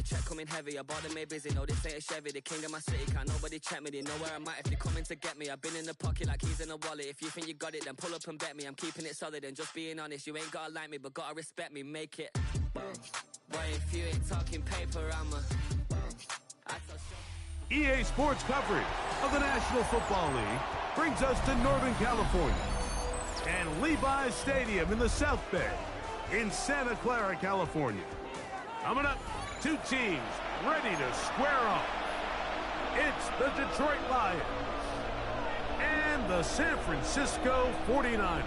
check coming heavy. I bought them made busy, no this ain't a Chevy. The king of my city, can't nobody check me. They know where I'm at if they coming to get me. I've been in the pocket like keys in a wallet. If you think you got it, then pull up and bet me. I'm keeping it solid and just being honest. You ain't gotta like me, but gotta respect me, make it. Boy, if you ain't talking paper, I'm a... EA Sports coverage of the National Football League brings us to Northern California and Levi's Stadium in the South Bay in Santa Clara, California. Coming up, two teams ready to square off. It's the Detroit Lions and the San Francisco 49ers.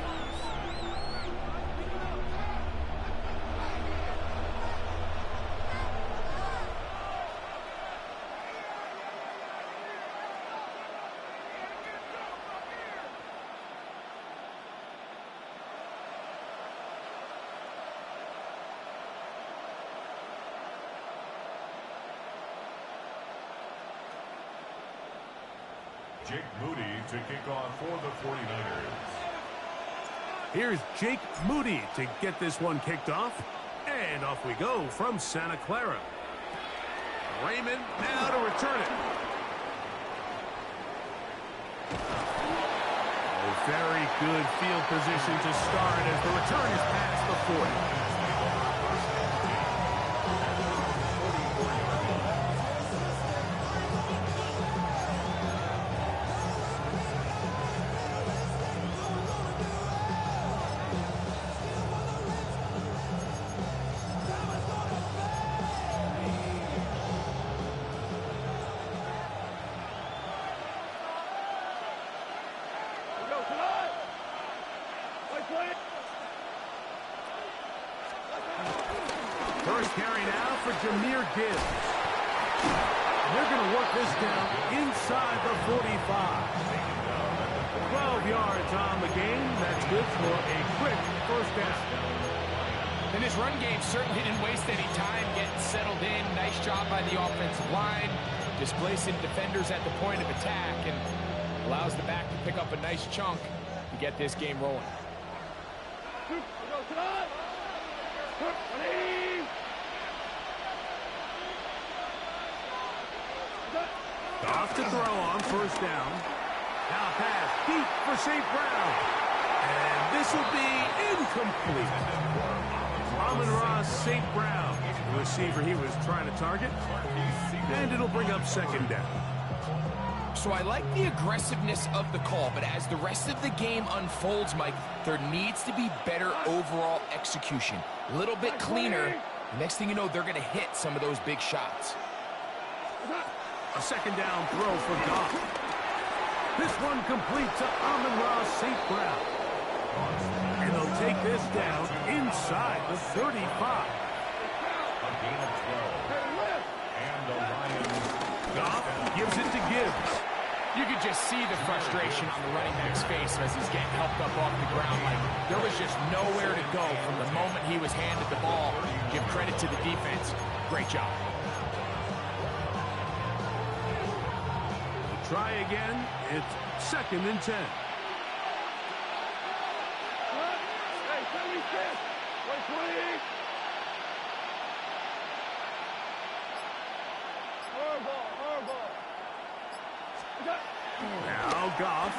Jake Moody to kick off for the 49ers. Here's Jake Moody to get this one kicked off. And off we go from Santa Clara. Raymond now to return it. A very good field position to start as the return is past the 40. First carry now for Jahmyr Gibbs. They're going to work this down inside the 45. 12 yards on the game. That's good for a quick first down. And this run game certainly didn't waste any time getting settled in. Nice job by the offensive line, displacing defenders at the point of attack, and allows the back to pick up a nice chunk to get this game rolling. Off to throw on first down. Now pass deep for St. Brown. And this will be incomplete. Amon-Ra St. Brown, the receiver he was trying to target. And it'll bring up second down. So I like the aggressiveness of the call, but as the rest of the game unfolds, Mike, there needs to be better overall execution. A little bit cleaner. Next thing you know, they're going to hit some of those big shots. A second down throw for Goff. This one complete to Amon-Ra St. Brown. And they'll take this down inside the 35. A gain of 12. And the Lions. Goff gives it to Gibbs. You could just see the frustration on the running back's face as he's getting helped up off the ground. Like there was just nowhere to go from the moment he was handed the ball. Give credit to the defense. Great job. Try again. It's second and 10. Now Goff.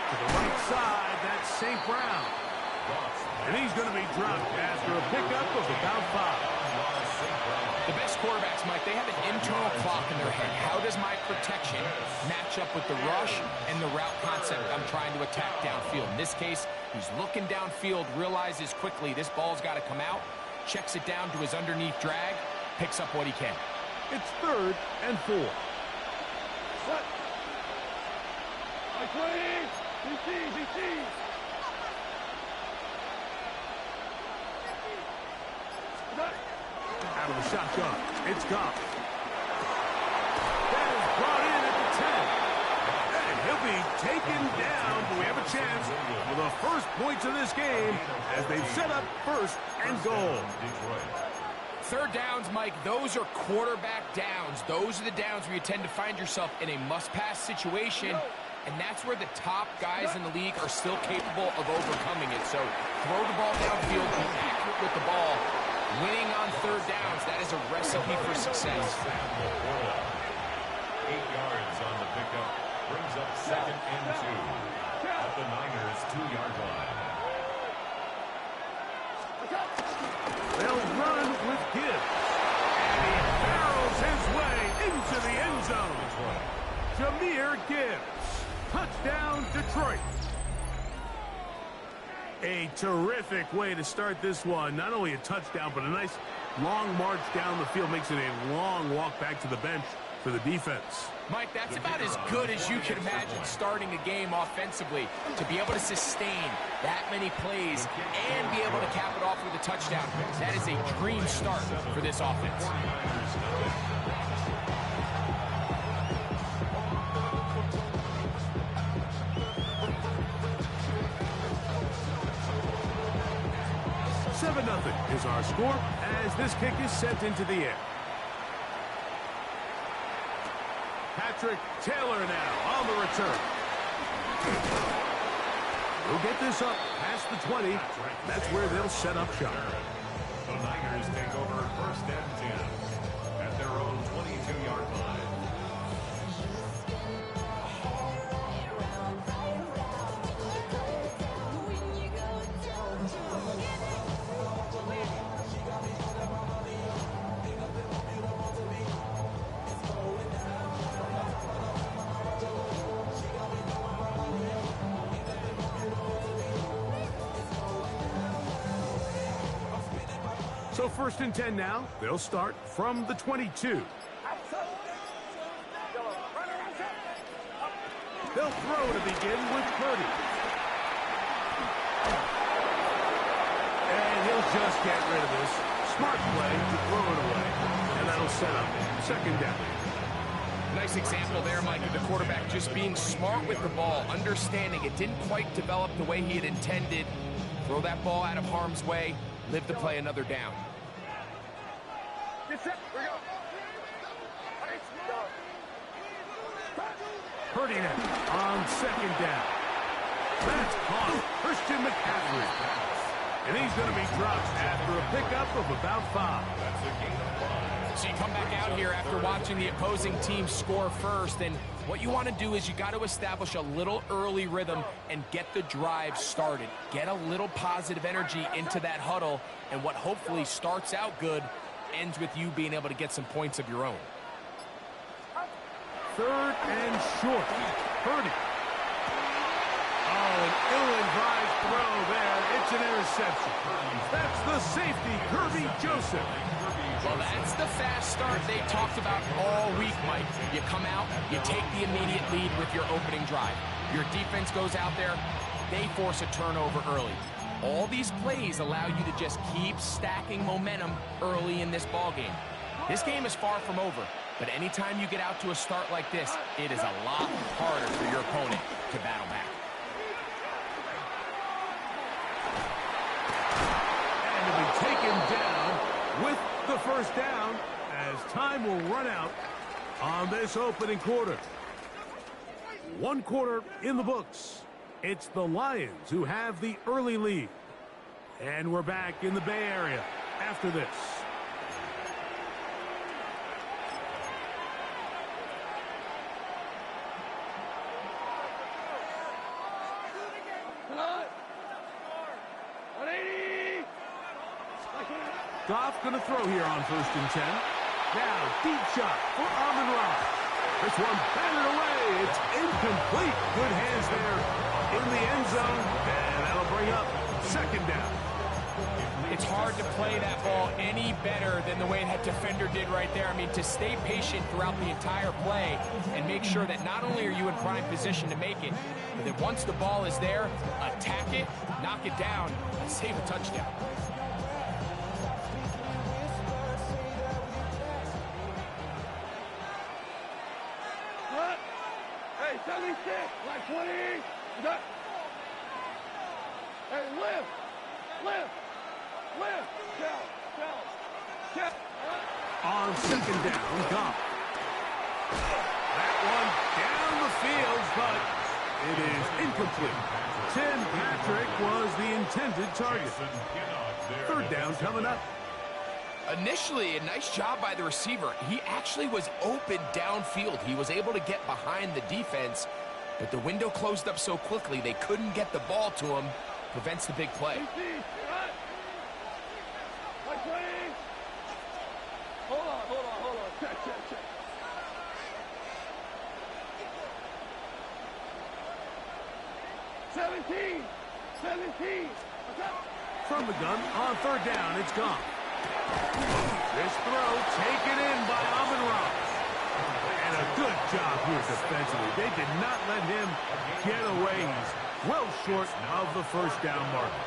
To the right side, that's St. Brown. And he's going to be dropped after a pickup of about 5. The best quarterbacks, Mike, they have an internal clock in their head. How does my protection match up with the rush and the route concept I'm trying to attack downfield? In this case, he's looking downfield, realizes quickly this ball's got to come out, checks it down to his underneath drag, picks up what he can. It's third and 4. What? Out of the shotgun, it's Goff. That is brought in at the 10. And he'll be taken down, but we have a chance for the first points of this game as they've set up first and goal. Third downs, Mike, those are quarterback downs. Those are the downs where you tend to find yourself in a must-pass situation, and that's where the top guys in the league are still capable of overcoming it. So throw the ball downfield, be accurate with the ball. Winning on third down recipe for success. 8 yards on the pickup. Brings up 2nd and 2 at the Niners' 2-yard line. They'll run with Gibbs. And he barrels his way into the end zone. Jahmyr Gibbs. Touchdown, Detroit. A terrific way to start this one. Not only a touchdown, but a nice long march down the field. Makes it a long walk back to the bench for the defense. Mike, that's about as good as you can imagine starting a game offensively. To be able to sustain that many plays and be able to cap it off with a touchdown, that is a dream start for this offense. Nothing is our score as this kick is sent into the air. Patrick Taylor now on the return. We'll get this up past the 20. That's where they'll set up shop. The Niners take over 1st and 10 at their own 22-yard line. So 1st and 10 now. They'll start from the 22. They'll throw to begin with Purdy. And he'll just get rid of this. Smart play to throw it away. And that'll set up 2nd down. Nice example there, Mike, of the quarterback just being smart with the ball, understanding it didn't quite develop the way he had intended. Throw that ball out of harm's way, live to play another down. Purdy now on 2nd down. That's caught. Christian McCaffrey. And he's going to be dropped after a pickup of about 5. That's a gain of 5. So you come back out here after watching the opposing team score first, and what you want to do is you got to establish a little early rhythm and get the drive started. Get a little positive energy into that huddle, and what hopefully starts out good ends with you being able to get some points of your own. 3rd and short. Purdy. Oh, an ill-advised throw there. It's an interception. That's the safety, Kirby Joseph. Well, that's the fast start they talked about all week, Mike. You come out, you take the immediate lead with your opening drive. Your defense goes out there, they force a turnover early. All these plays allow you to just keep stacking momentum early in this ballgame. This game is far from over, but anytime you get out to a start like this, it is a lot harder for your opponent to battle back. And to be taken down with the 1st down as time will run out on this opening quarter. 1 quarter in the books. It's the Lions who have the early lead. And we're back in the Bay Area after this. Goff going to throw here on 1st and 10. Now, deep shot for Amon-Ra. This one batted away. It's incomplete. Good hands there in the end zone. And that'll bring up 2nd down. It's hard to play that ball any better than the way that defender did right there. I mean, to stay patient throughout the entire play and make sure that not only are you in prime position to make it, but that once the ball is there, attack it, knock it down, and save a touchdown. Hey, 76, like 20. Hey, lift. On 2nd down, Goff. That one down the field, but it is incomplete. Tim Patrick was the intended target. 3rd down coming up. Initially, a nice job by the receiver. He actually was open downfield. He was able to get behind the defense, but the window closed up so quickly they couldn't get the ball to him. Prevents the big play. Hold on. Check. Seventeen. From the gun, on third down, it's gone. This throw taken in by Amon-Ra. And a good job here defensively. They did not let him get away. He's well short of the first down marker.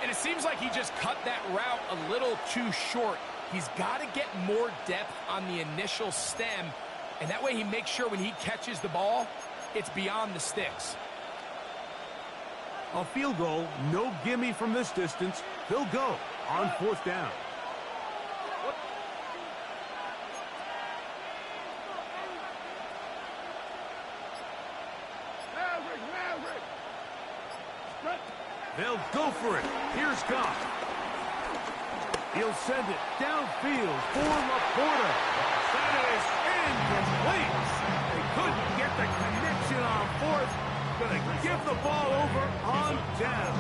And it seems like he just cut that route a little too short. He's got to get more depth on the initial stem, and that way he makes sure when he catches the ball, it's beyond the sticks. A field goal, no gimme from this distance. They'll go on fourth down. Maverick. They'll go for it. Here's Goff. He'll send it downfield for Laporta. That is incomplete. They couldn't get the connection on fourth. Going to give the ball over on down.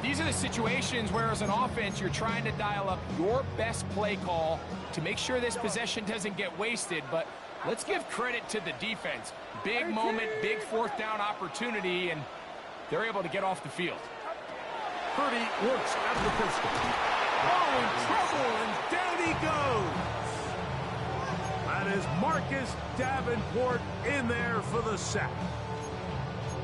These are the situations where, as an offense, you're trying to dial up your best play call to make sure this possession doesn't get wasted. But let's give credit to the defense. Big moment, big fourth down opportunity, and they're able to get off the field. Purdy works at the pistol. Oh, in trouble, and down he goes. That is Marcus Davenport in there for the sack.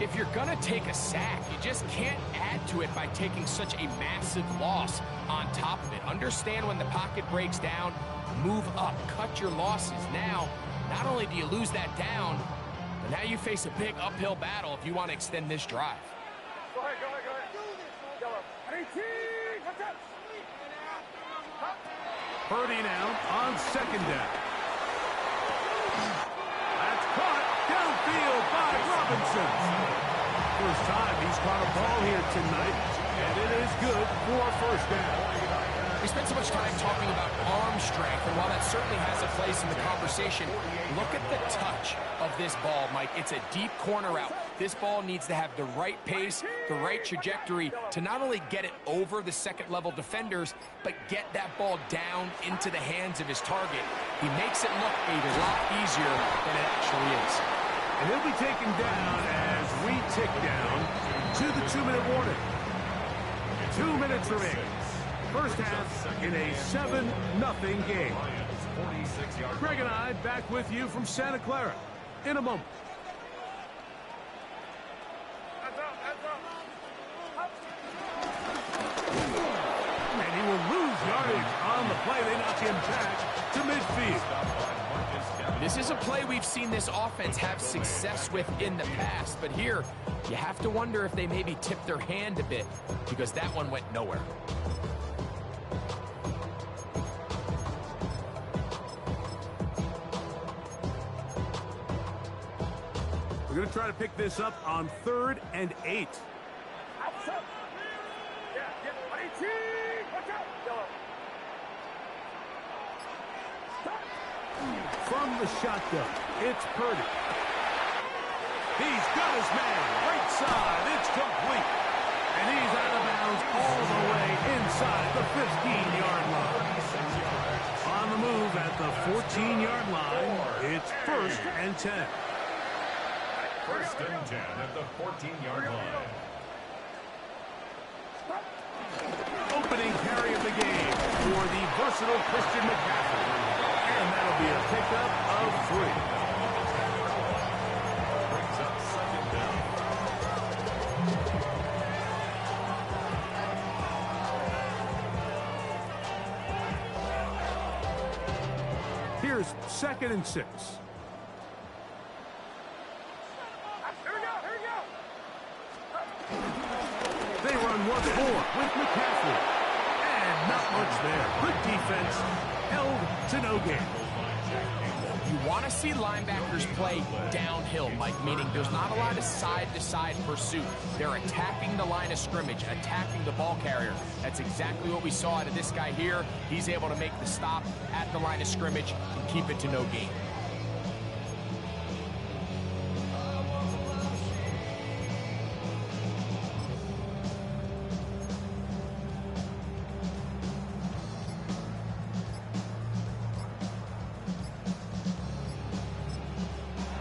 If you're going to take a sack, you just can't add to it by taking such a massive loss on top of it. Understand when the pocket breaks down, move up, cut your losses. Now, not only do you lose that down, but now you face a big uphill battle if you want to extend this drive. Go ahead. Purdy now on second down. That's caught downfield by Robinson. First time he's caught a ball here tonight, and it is good for a first down. We spent so much time talking about arm strength, and while that certainly has a place in the conversation, look at the touch of this ball, Mike. It's a deep corner route. This ball needs to have the right pace, the right trajectory to not only get it over the second-level defenders, but get that ball down into the hands of his target. He makes it look a lot easier than it actually is. And he'll be taken down as we tick down to the 2-minute warning. 2 minutes remaining. First half in a 7-0 game. Greg and I back with you from Santa Clara in a moment. And he will lose yardage on the play. They knock him back to midfield. This is a play we've seen this offense have success with in the past, but here you have to wonder if they maybe tipped their hand a bit because that one went nowhere. We're going to try to pick this up on 3rd and 8. From the shotgun, it's Purdy. He's got his man, right side, it's complete. And he's out of bounds all the way inside the 15-yard line. On the move at the 14-yard line, it's 1st and 10. 1st and 10 at the 14-yard line. Opening carry of the game for the versatile Christian McCaffrey. And that'll be a pickup of 3. Brings up 2nd down. Here's 2nd and 6. They run once more with McCaffrey. And not much there. Good defense. Held to no gain. You want to see linebackers play downhill, Mike, meaning there's not a lot of side-to-side pursuit. They're attacking the line of scrimmage, attacking the ball carrier. That's exactly what we saw out of this guy here. He's able to make the stop at the line of scrimmage and keep it to no gain.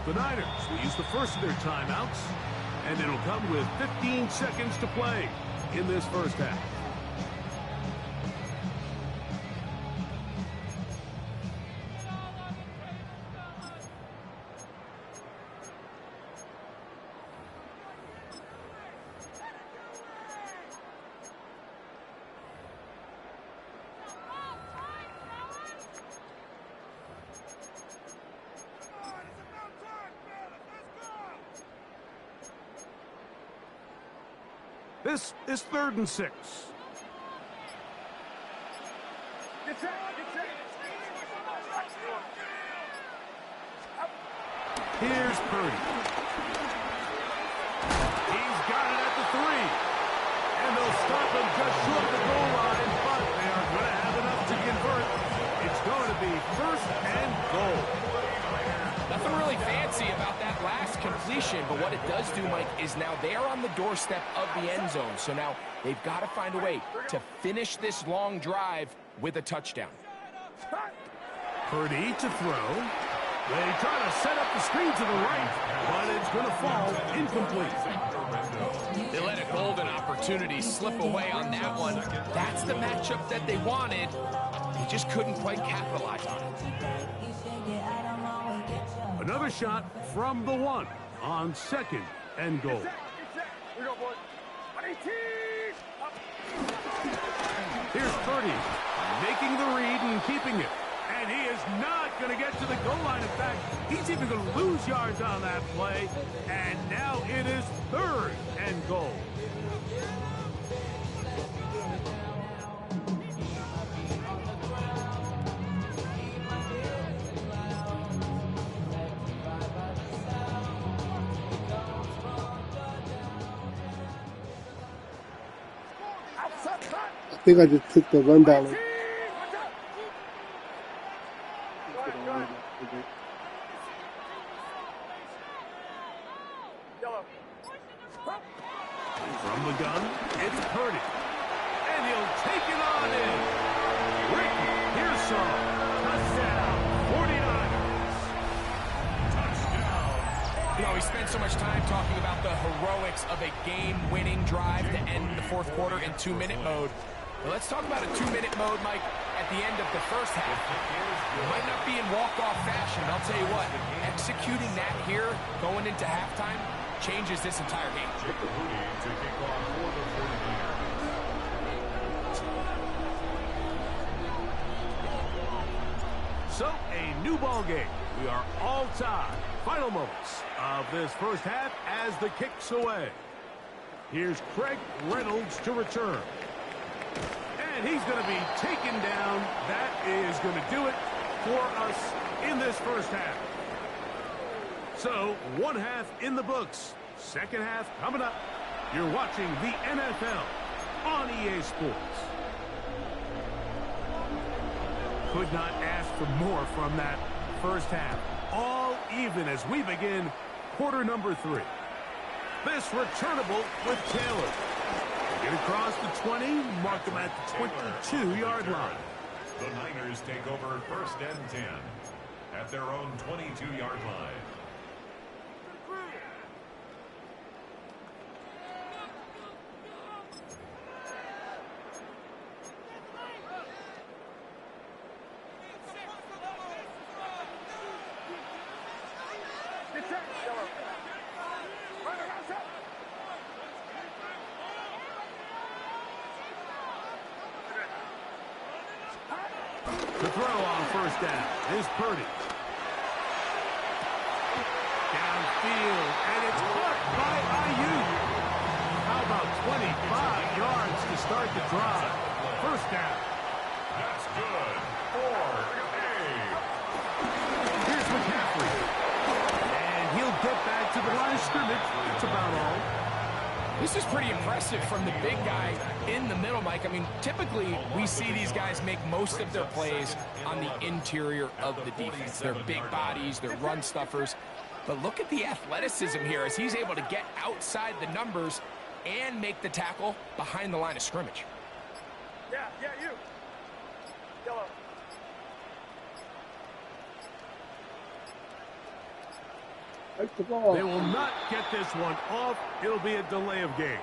The Niners will use the first of their timeouts, and it'll come with 15 seconds to play in this first half. This is 3rd and 6. Here's Purdy. He's got it at the 3. And they'll stop him just short of the goal line, but they are going to have enough to convert. It's going to be 1st and goal. Nothing really fancy about that last completion, but what it does do, Mike, is now they're on the doorstep of the end zone. So now they've got to find a way to finish this long drive with a touchdown. Purdy to throw. They try to set up the screen to the right, but it's going to fall incomplete. They let a golden opportunity slip away on that one. That's the matchup that they wanted. They just couldn't quite capitalize on it. Another shot from the 1 on 2nd and goal. Here's Purdy making the read and keeping it. And he is not going to get to the goal line. In fact, he's even going to lose yards on that play. And now it is 3rd and goal. I think I just took the rundown. From the gun, it's Purdy. And he'll take it on in. Rick Pearsall. Touchdown, 49ers. Touchdown. You know, we spent so much time talking about the heroics of a game-winning drive to end the 4th quarter in 2-minute mode. Well, let's talk about a 2-minute mode, Mike, at the end of the first half. It might not be in walk-off fashion, but I'll tell you what, executing that here, going into halftime, changes this entire game. To kick off for the 49ers. So, a new ball game. We are all tied. Final moments of this first half as the kick's away. Here's Craig Reynolds to return. And he's going to be taken down. That is going to do it for us in this first half. So, 1 half in the books. 2nd half coming up. You're watching the NFL on EA Sports. Could not ask for more from that first half. All even as we begin quarter number 3. This returnable with Taylor. Get across the 20, mark them at the 22-yard line. The Niners take over 1st and 10 at their own 22-yard line. The throw on 1st down is Purdy. Downfield, and it's caught by Ayuk. How about 25 yards to start the drive? 1st down. That's good for a. Here's the line of scrimmage. That's about all. This is pretty impressive from the big guy in the middle, Mike. I mean, typically we see these guys make most of their plays on the interior of the defense. They're big bodies, they're run stuffers. But look at the athleticism here as he's able to get outside the numbers and make the tackle behind the line of scrimmage. Yeah, you. Yellow. Take the ball. They will not get this one off. It'll be a delay of game.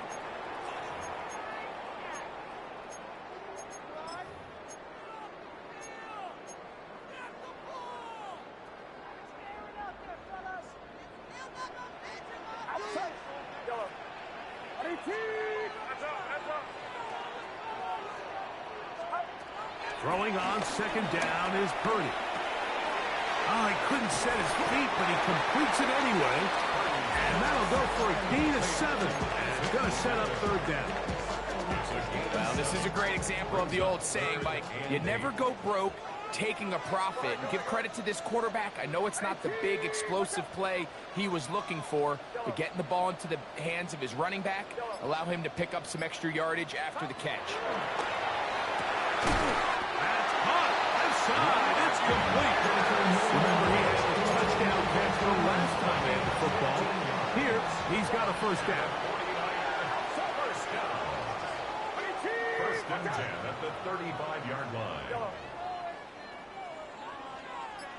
Outside. Yellow. 18. That's up. Throwing on second down is Purdy. Oh, he couldn't set his feet, but he completes it anyway. And that'll go for a gain of 7. And it's going to set up third down. Well, this is a great example of the old saying, Mike. You never go broke taking a profit. And give credit to this quarterback. I know it's not the big explosive play he was looking for, but getting the ball into the hands of his running back, allow him to pick up some extra yardage after the catch. That's caught. Left side. It's complete. Remember, he had a touchdown catch the last time they had the football. Here, he's got a first down. First and 10 at the 35-yard line. Yellow.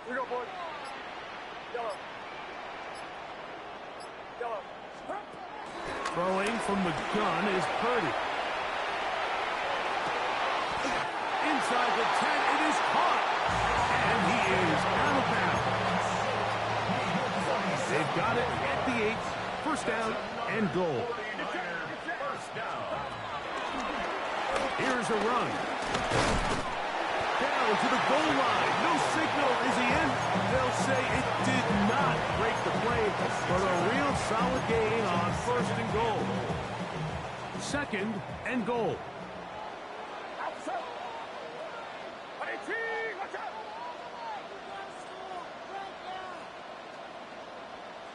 We go, boys. Yellow. Throwing from the gun is Purdy. Inside the 10, it is caught. And he is out of bounds. They've got it at the 8. First down and goal. First down. Here's a run. Down to the goal line. No signal. Is he in? They'll say it did not break the play, but a real solid gain on first and goal. Second and goal. Outside. 18. Watch out.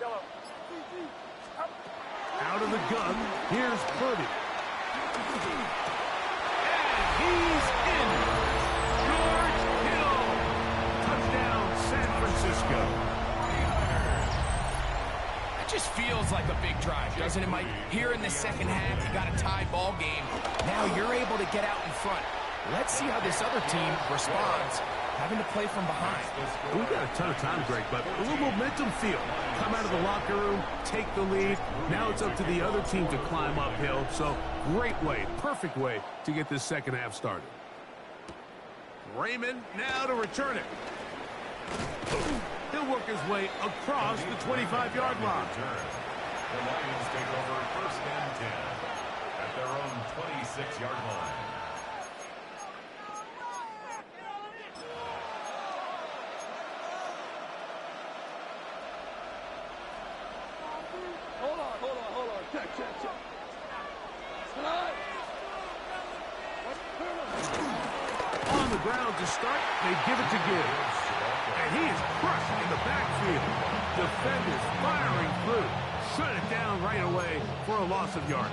Yellow. Out of the gun, here's Purdy. And he's in. George Hill. Touchdown, San Francisco. It just feels like a big drive, doesn't it, Mike? Here in the second half, you got a tie ball game. Now you're able to get out in front. Let's see how this other team responds, having to play from behind. We've got a ton of time, Greg, but a little momentum feel. Come out of the locker room, take the lead. Now it's up to the other team to climb uphill. So great way, perfect way to get this second half started. Raymond now to return it. He'll work his way across the 25-yard line. The Lions take over first and 10 at their own 26-yard line. Hold on. Check. Slide. On the ground to start, they give it to Gibbs. And he is crushed in the backfield. Defenders firing through. Shut it down right away for a loss of yardage.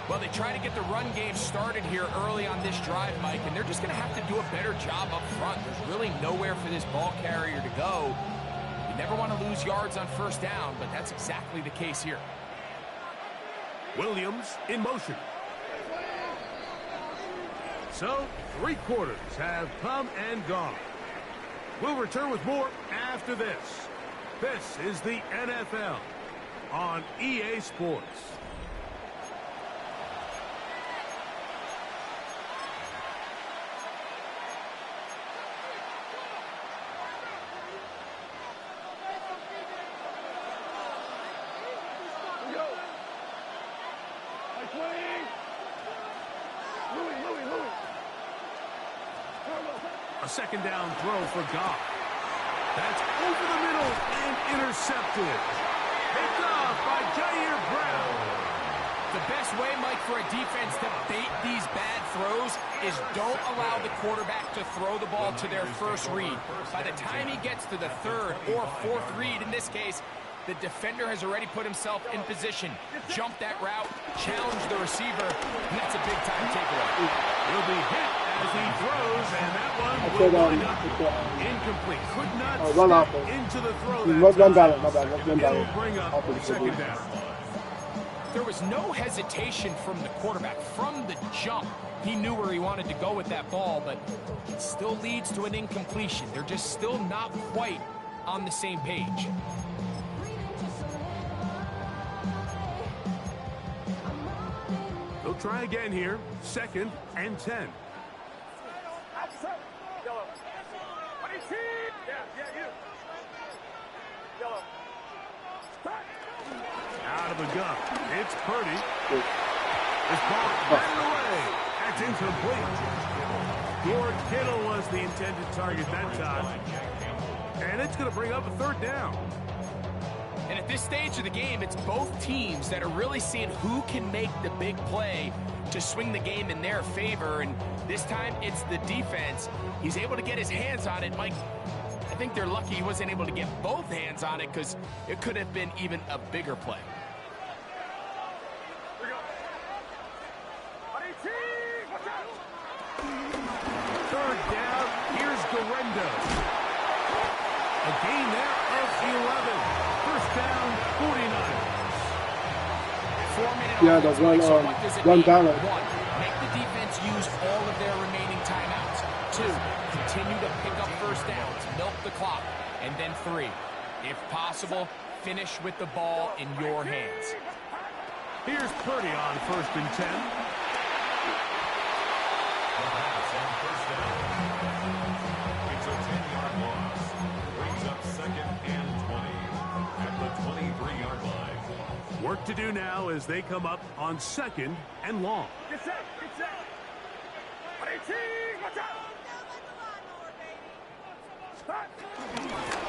Well, they try to get the run game started here early on this drive, Mike, and they're just going to have to do a better job up front. There's really nowhere for this ball carrier to go. You never want to lose yards on first down, but that's exactly the case here. Williams in motion. So, 3 quarters have come and gone. We'll return with more after this. This is the NFL on EA Sports. A second down throw for Goff. That's over the middle and intercepted. Picked off by Jair Brown. The best way, Mike, for a defense to bait these bad throws is don't allow the quarterback to throw the ball to their first read. By the time he gets to the third or fourth read, in this case, The defender has already put himself in position, jumped that route, challenged the receiver, and that's a big-time takeaway. He'll be hit as he throws, and that one will wind up incomplete. Could not step into the throw that time. It'll bring up second down. There was no hesitation from the quarterback. From the jump, he knew where he wanted to go with that ball, but it still leads to an incompletion. They're just still not quite on the same page. They'll try again here. 2nd and 10. Out of the gun. It's Purdy. This ball batted away. That's incomplete. George Kittle was the intended target that time. And it's going to bring up a 3rd down. And at this stage of the game, it's both teams that are really seeing who can make the big play to swing the game in their favor. And this time, it's the defense. He's able to get his hands on it. Mike, I think they're lucky he wasn't able to get both hands on it because it could have been even a bigger play. Third down. Here's Garendo. A gain there of 11. First down, 49ers. 4-minute Yeah, offense, the one, so what does it one mean? down. 1, make the defense use all of their remaining timeouts. 2, continue to pick up first downs, milk the clock. And then 3, if possible, finish with the ball in your hands. Here's Purdy on 1st and 10. First down. It's a 10-yard loss. Brings up 2nd and 20 at the 23-yard line. Work to do now as they come up on 2nd and long. Get set, get set. Watch out.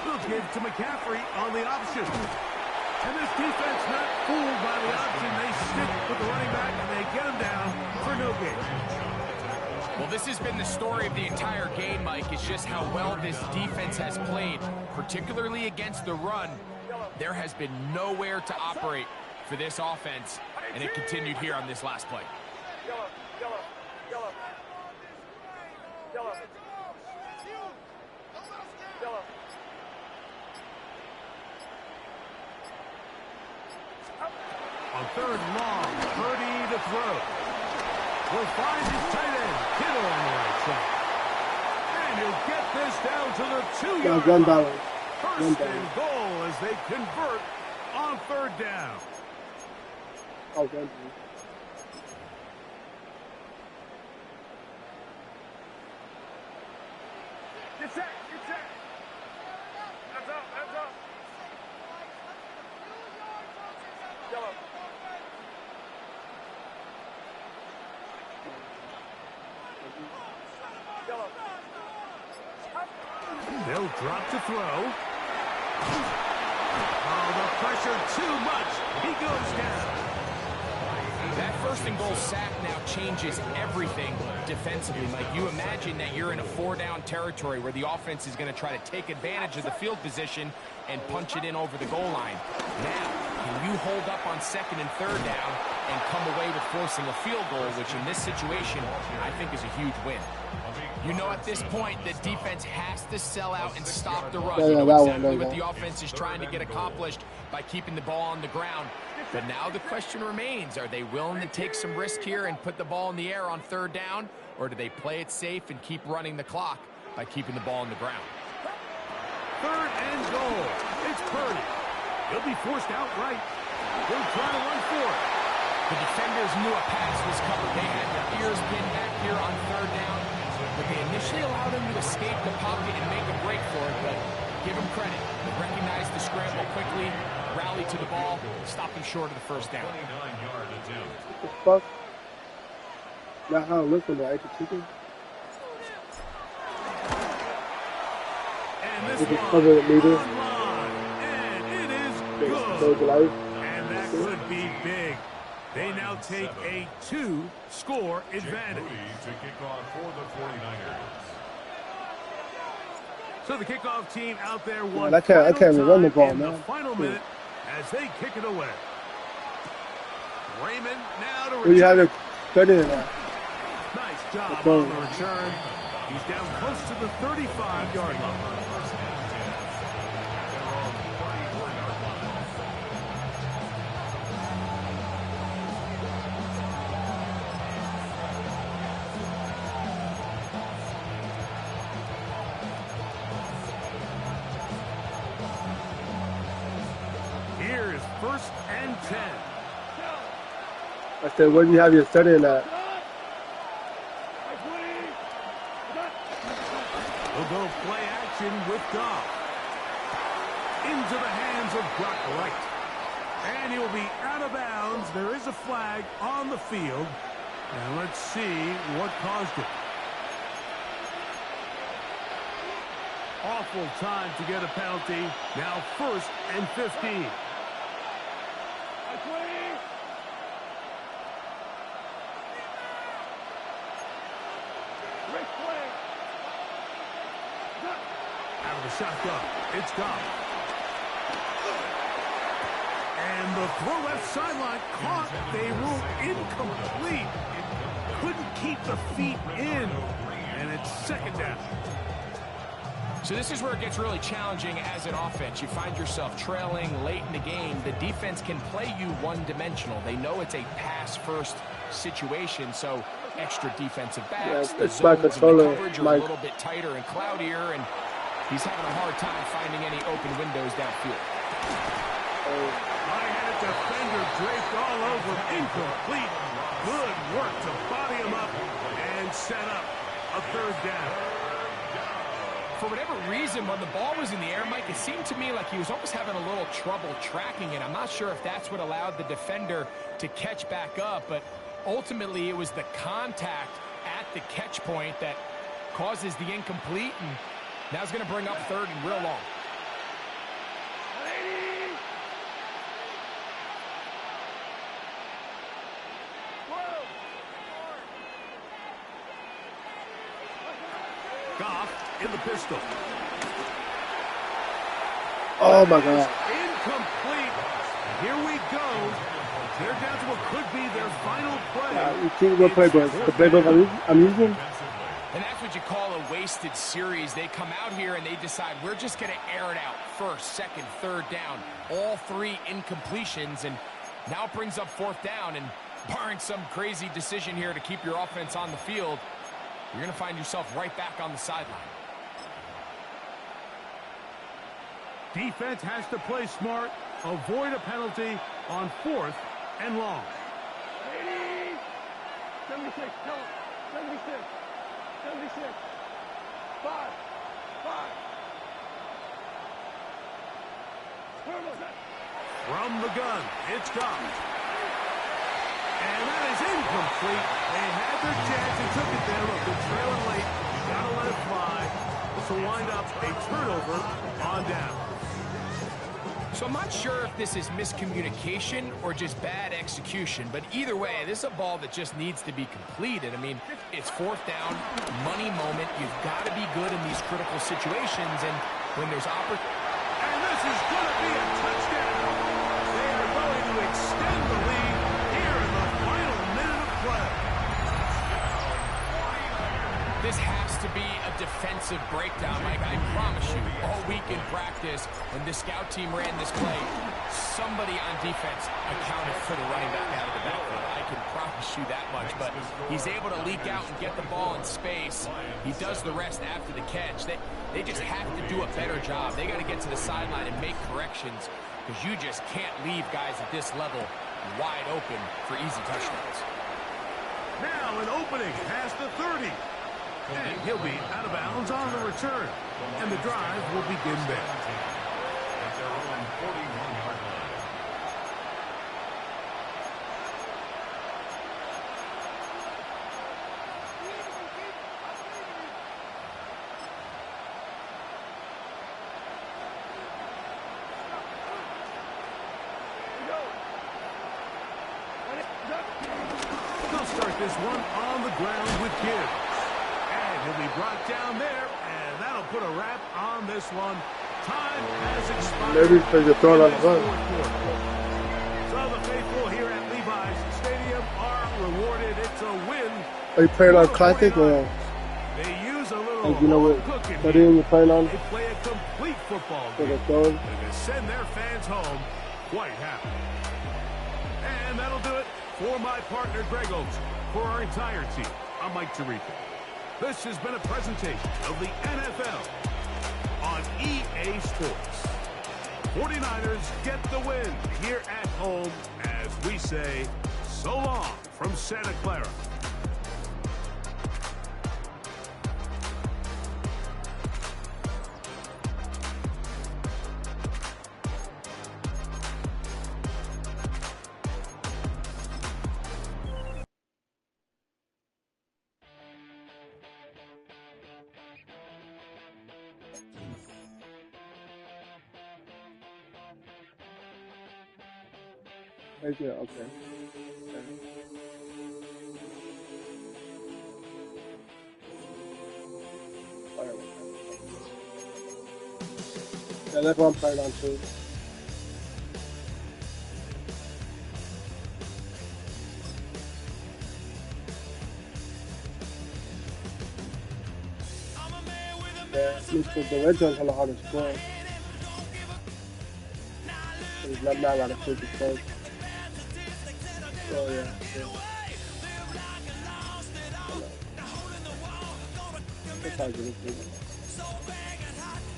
They'll give to McCaffrey on the option. And this defense not fooled by the option. They stick with the running back and they get him down for no gain. Well, this has been the story of the entire game, Mike. It's just how well this defense has played, particularly against the run. There has been nowhere to operate for this offense, and it continued here on this last play. Yellow. On 3rd and long, Purdy to throw. Will find his tight end, Kittle on the right side. And he'll get this down to the 2-yard line. First and goal as they convert on 3rd down. Oh, good. Get set. Hands up. Yellow. They'll drop to throw. Oh, the pressure too much. He goes down. That 1st and goal sack now changes everything defensively, Mike. You imagine that you're in a 4-down territory where the offense is going to try to take advantage of the field position and punch it in over the goal line. Now, can you hold up on 2nd and 3rd down and come away with forcing a field goal, which in this situation, I think is a huge win. You know at this point, the defense has to sell out and stop the run. You know exactly what the offense is trying to get accomplished by keeping the ball on the ground. But now the question remains, are they willing to take some risk here and put the ball in the air on 3rd down? Or do they play it safe and keep running the clock by keeping the ball on the ground? 3rd and goal. It's Purdy. He'll be forced outright. He'll try to run for it. The defenders knew a pass was coming. They had their ears pinned back here on 3rd down. But they initially allowed him to escape the pocket and make a break for it. But give him credit. They recognized the scramble quickly, rallied to the ball, stopped him short of the 1st down. 29-yard attempt. What the fuck? Not how it looks when they ate the chicken. And this This is one covered with meter. online. And it is So good. life. And that could be big. They now take a 2-score advantage. To kick off for the 49ers. So the kickoff team out there one I can't final even run the time ball, in the man. final minute as they kick it away. Raymond now to Where you have return. it better than that. Nice job on the return. He's down close to the 35-yard line. Here is 1st and 10. I said, where do you have your setting at? We'll go play action with Goff. Into the hands of Brock Wright. And he'll be out of bounds. There is a flag on the field. And let's see what caused it. Awful time to get a penalty. Now 1st and 15. Out of the shotgun, it's Goff. And the throw left sideline caught. They rule incomplete. Couldn't keep the feet in. And it's 2nd down. So this is where it gets really challenging as an offense. You find yourself trailing late in the game. The defense can play you one-dimensional. They know it's a pass-first situation, so extra defensive backs. The zones and the coverage are a little bit tighter and cloudier, and he's having a hard time finding any open windows downfield. High-headed defender draped all over. Incomplete. Good work to body him up and set up a 3rd down. For whatever reason, when the ball was in the air, Mike, it seemed to me like he was almost having a little trouble tracking it. I'm not sure if that's what allowed the defender to catch back up, but ultimately it was the contact at the catch point that causes the incomplete, and now it's going to bring up 3rd and real long. Goff in the pistol. Oh, my God. Incomplete. Here we go. They're down to what could be their final play. You see what playbook? The playbook I'm using? And that's what you call a wasted series. They come out here and they decide we're just going to air it out. 1st, 2nd, 3rd down. All 3 incompletions, and now it brings up 4th down. And barring some crazy decision here to keep your offense on the field, you're going to find yourself right back on the sideline. Defense has to play smart, avoid a penalty on 4th and long. 76, tell him. 76. 76. 5. From the gun, it's Goff. And that is incomplete. They had their chance and took it there. Look, they're trailing late. You gotta let it fly. This will wind up a turnover on down. So I'm not sure if this is miscommunication or just bad execution, but either way, this is a ball that just needs to be completed. I mean, it's 4th down, money moment. You've got to be good in these critical situations, and when there's opportunity. And this is going to be a touchdown. They are going to extend the lead here in the final minute of play. This has to be a defensive breakdown, Mike. I promise you, all week in practice, when the scout team ran this play, somebody on defense accounted for the running back out of the backfield. I can promise you that much, but he's able to leak out and get the ball in space. He does the rest after the catch. They just have to do a better job. They got to get to the sideline and make corrections, because you just can't leave guys at this level wide open for easy touchdowns. Now an opening past the 30. And he'll be out of bounds on the return. And the drive will begin there. At their own 41-yard line. They'll start this one on the ground with Gibbs. And he'll be brought down there, and that'll put a wrap on this one. Time has expired. Maybe because you're throwing on the run. So the faithful here at Levi's Stadium are rewarded. It's a win. Are you playing on classic or? They use a little Like, you know what? cooking. What are you playing on? They play a complete football For game. the throwing? And they send their fans home quite happy. And that'll do it for my partner Greg Oaks. For our entire team, I'm Mike Tirico. This has been a presentation of the NFL on EA Sports. 49ers get the win here at home as we say so long from Santa Clara. Right there, okay. Alright. Yeah, that's what I'm playing on too. Yeah, the red zone's hella hard to score. There's not a lot of quick score. Oh yeah. That's how good it is.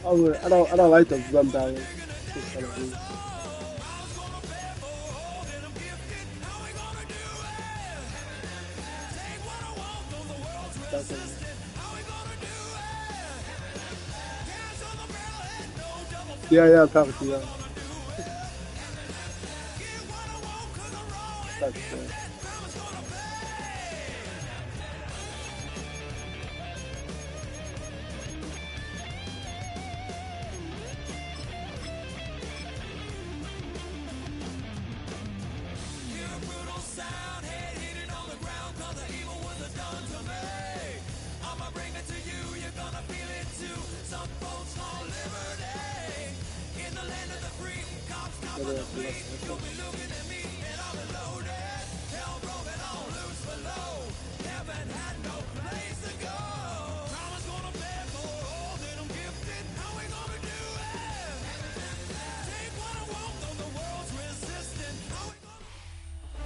I don't like the run balance. It's kind of weird. That's it. Yeah, I'm talking to you. That's good.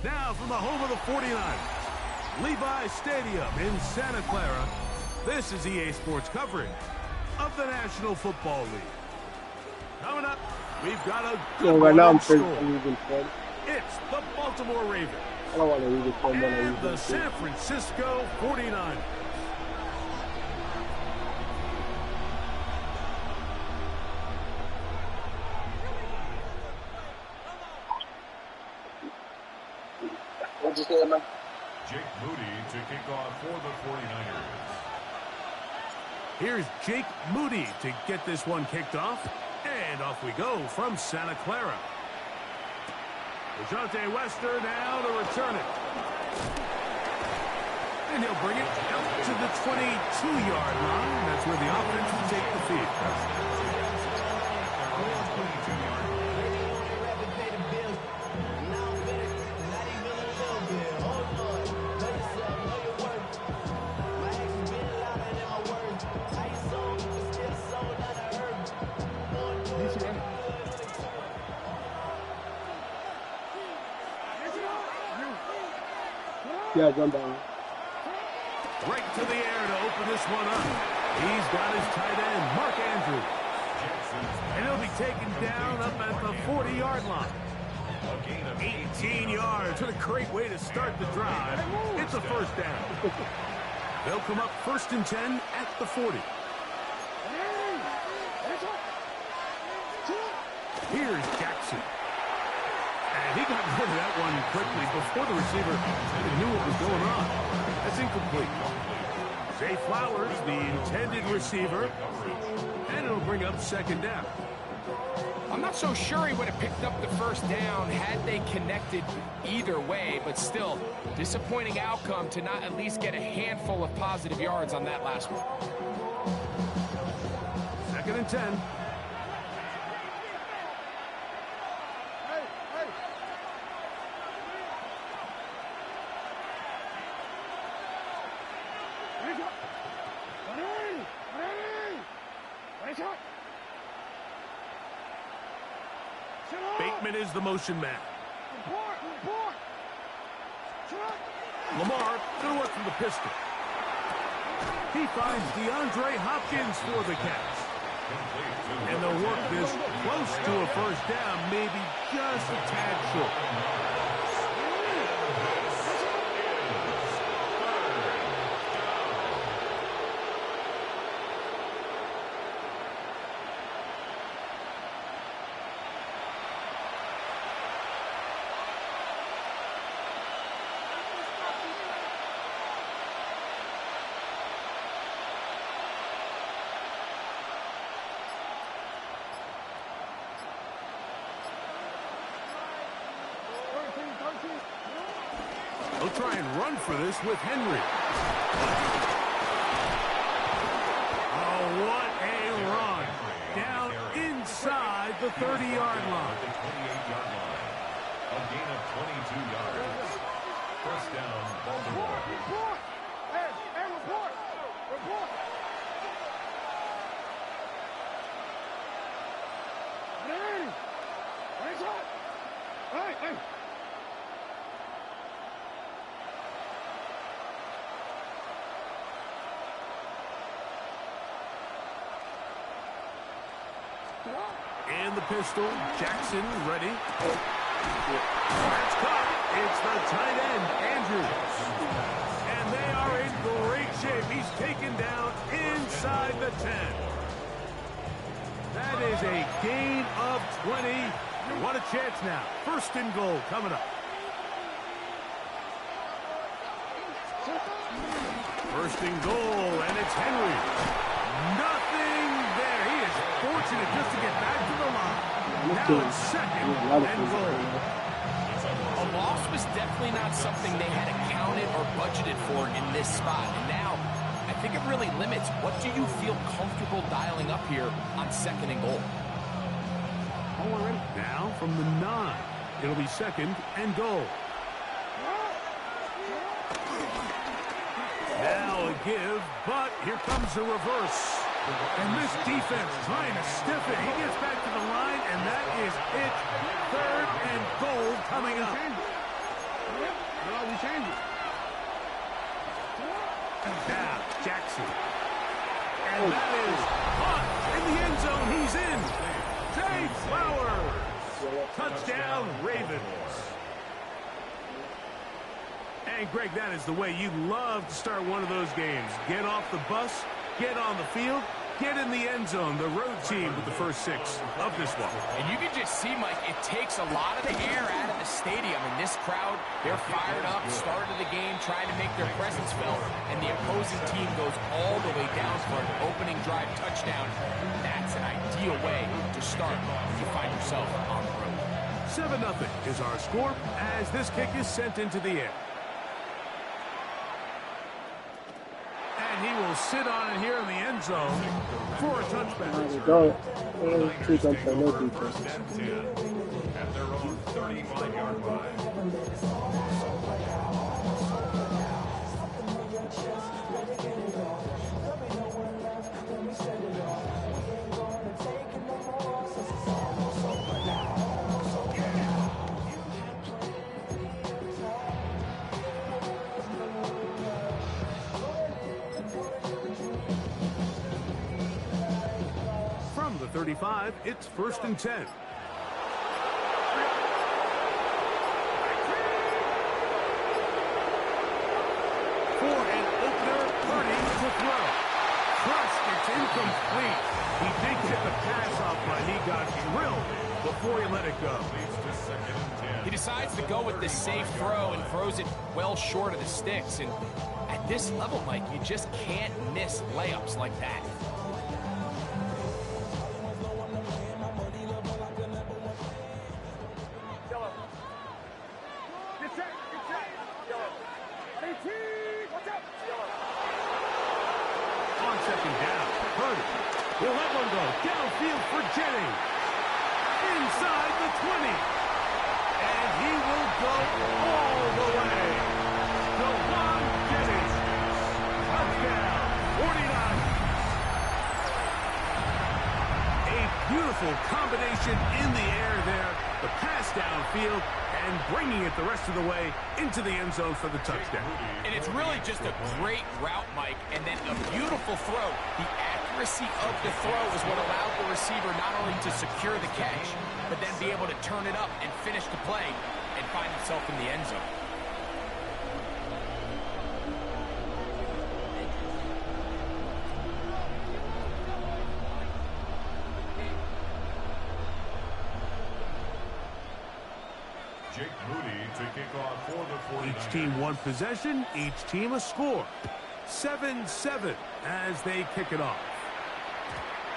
Now from the home of the 49ers, Levi's Stadium in Santa Clara, this is EA Sports coverage of the National Football League. Coming up, we've got a good right now I'm story. It's the Baltimore Ravens I don't want to read it from and the San Francisco 49ers. What'd you say, man? Jake Moody to kick off for the 49ers. Here's Jake Moody to get this one kicked off. And off we go from Santa Clara. DeJounte Wester now to return it. And he'll bring it out to the 22-yard line. That's where the offense will take the field. Yeah, run down. Right to the air to open this one up. He's got his tight end, Mark Andrews. And he'll be taken down up at the 40-yard line. 18 yards. What a great way to start the drive. It's a first down. They'll come up 1st and 10 at the 40. Here's Jackson. And he got rid of that one quickly before the receiver even knew what was going on. That's incomplete. Zay Flowers, the intended receiver, and it'll bring up 2nd down. I'm not so sure he would have picked up the first down had they connected either way, but still, disappointing outcome to not at least get a handful of positive yards on that last one. 2nd and 10. Bateman is the motion man. Report. Lamar going to work from the pistol. He finds DeAndre Hopkins for the catch. And they'll work this close to a first down, maybe just a tad short. They'll try and run for this with Henry. Oh, what a run. Down inside the 30-yard line. The 28-yard line. A gain of 22 yards. First down, Baltimore. Report. Hey, report. Hey. Hands up. Hey. And the pistol. Jackson ready. That's caught. It's the tight end, Andrews. And they are in great shape. He's taken down inside the 10. That is a gain of 20. What a chance now. First and goal coming up. First and goal, and it's Henry. Nothing there. He is fortunate just to get back to the line. Now it's second and goal. A loss was definitely not something they had accounted or budgeted for in this spot. And now, I think it really limits what do you feel comfortable dialing up here on second and goal. Now from the 9, it'll be second and goal. Now a give, but here comes the reverse. And this defense trying to stiff it. He gets back to the line, and that is it. Third and goal coming up. Now Jackson. And that is caught in the end zone. He's in. Zay Flowers. Touchdown, Ravens. And, Greg, that is the way you love to start one of those games. Get off the bus, get on the field, get in the end zone. The road team with the first 6 of this one. And you can just see, Mike, it takes a lot of the air out of the stadium. And this crowd, they're fired up, start of the game, trying to make their presence felt. And the opposing team goes all the way down for an opening drive touchdown. That's an ideal way to start when you find yourself on the road. 7-0 is our score as this kick is sent into the air. And he will sit on it here in the end zone for a touchback. Two touchbacks, no defense. At their own 35-yard line. From the 35, it's first and 10. For an opener, Purdy to throw. Crushed, it's incomplete. He did get the pass off, but he got drilled before he let it go. He decides to go with the safe throw and throws it well short of the sticks. And at this level, Mike, you just can't miss layups like that. On second down, Purdy will let one go. Downfield for Jennings. Inside the 20. And he will go all the way. DeJuan Jennings. Touchdown, 49. A beautiful Beautiful combination in the air there. The pass downfield and bringing it the rest of the way into the end zone for the touchdown. And it's really just a great route, Mike, and then a beautiful throw. The accuracy of the throw is what allowed the receiver not only to secure the catch, but then be able to turn it up and finish the play and find himself in the end zone. Jake Moody to kick off for the 49ers. Each team one possession, each team a score. 7-7 as they kick it off.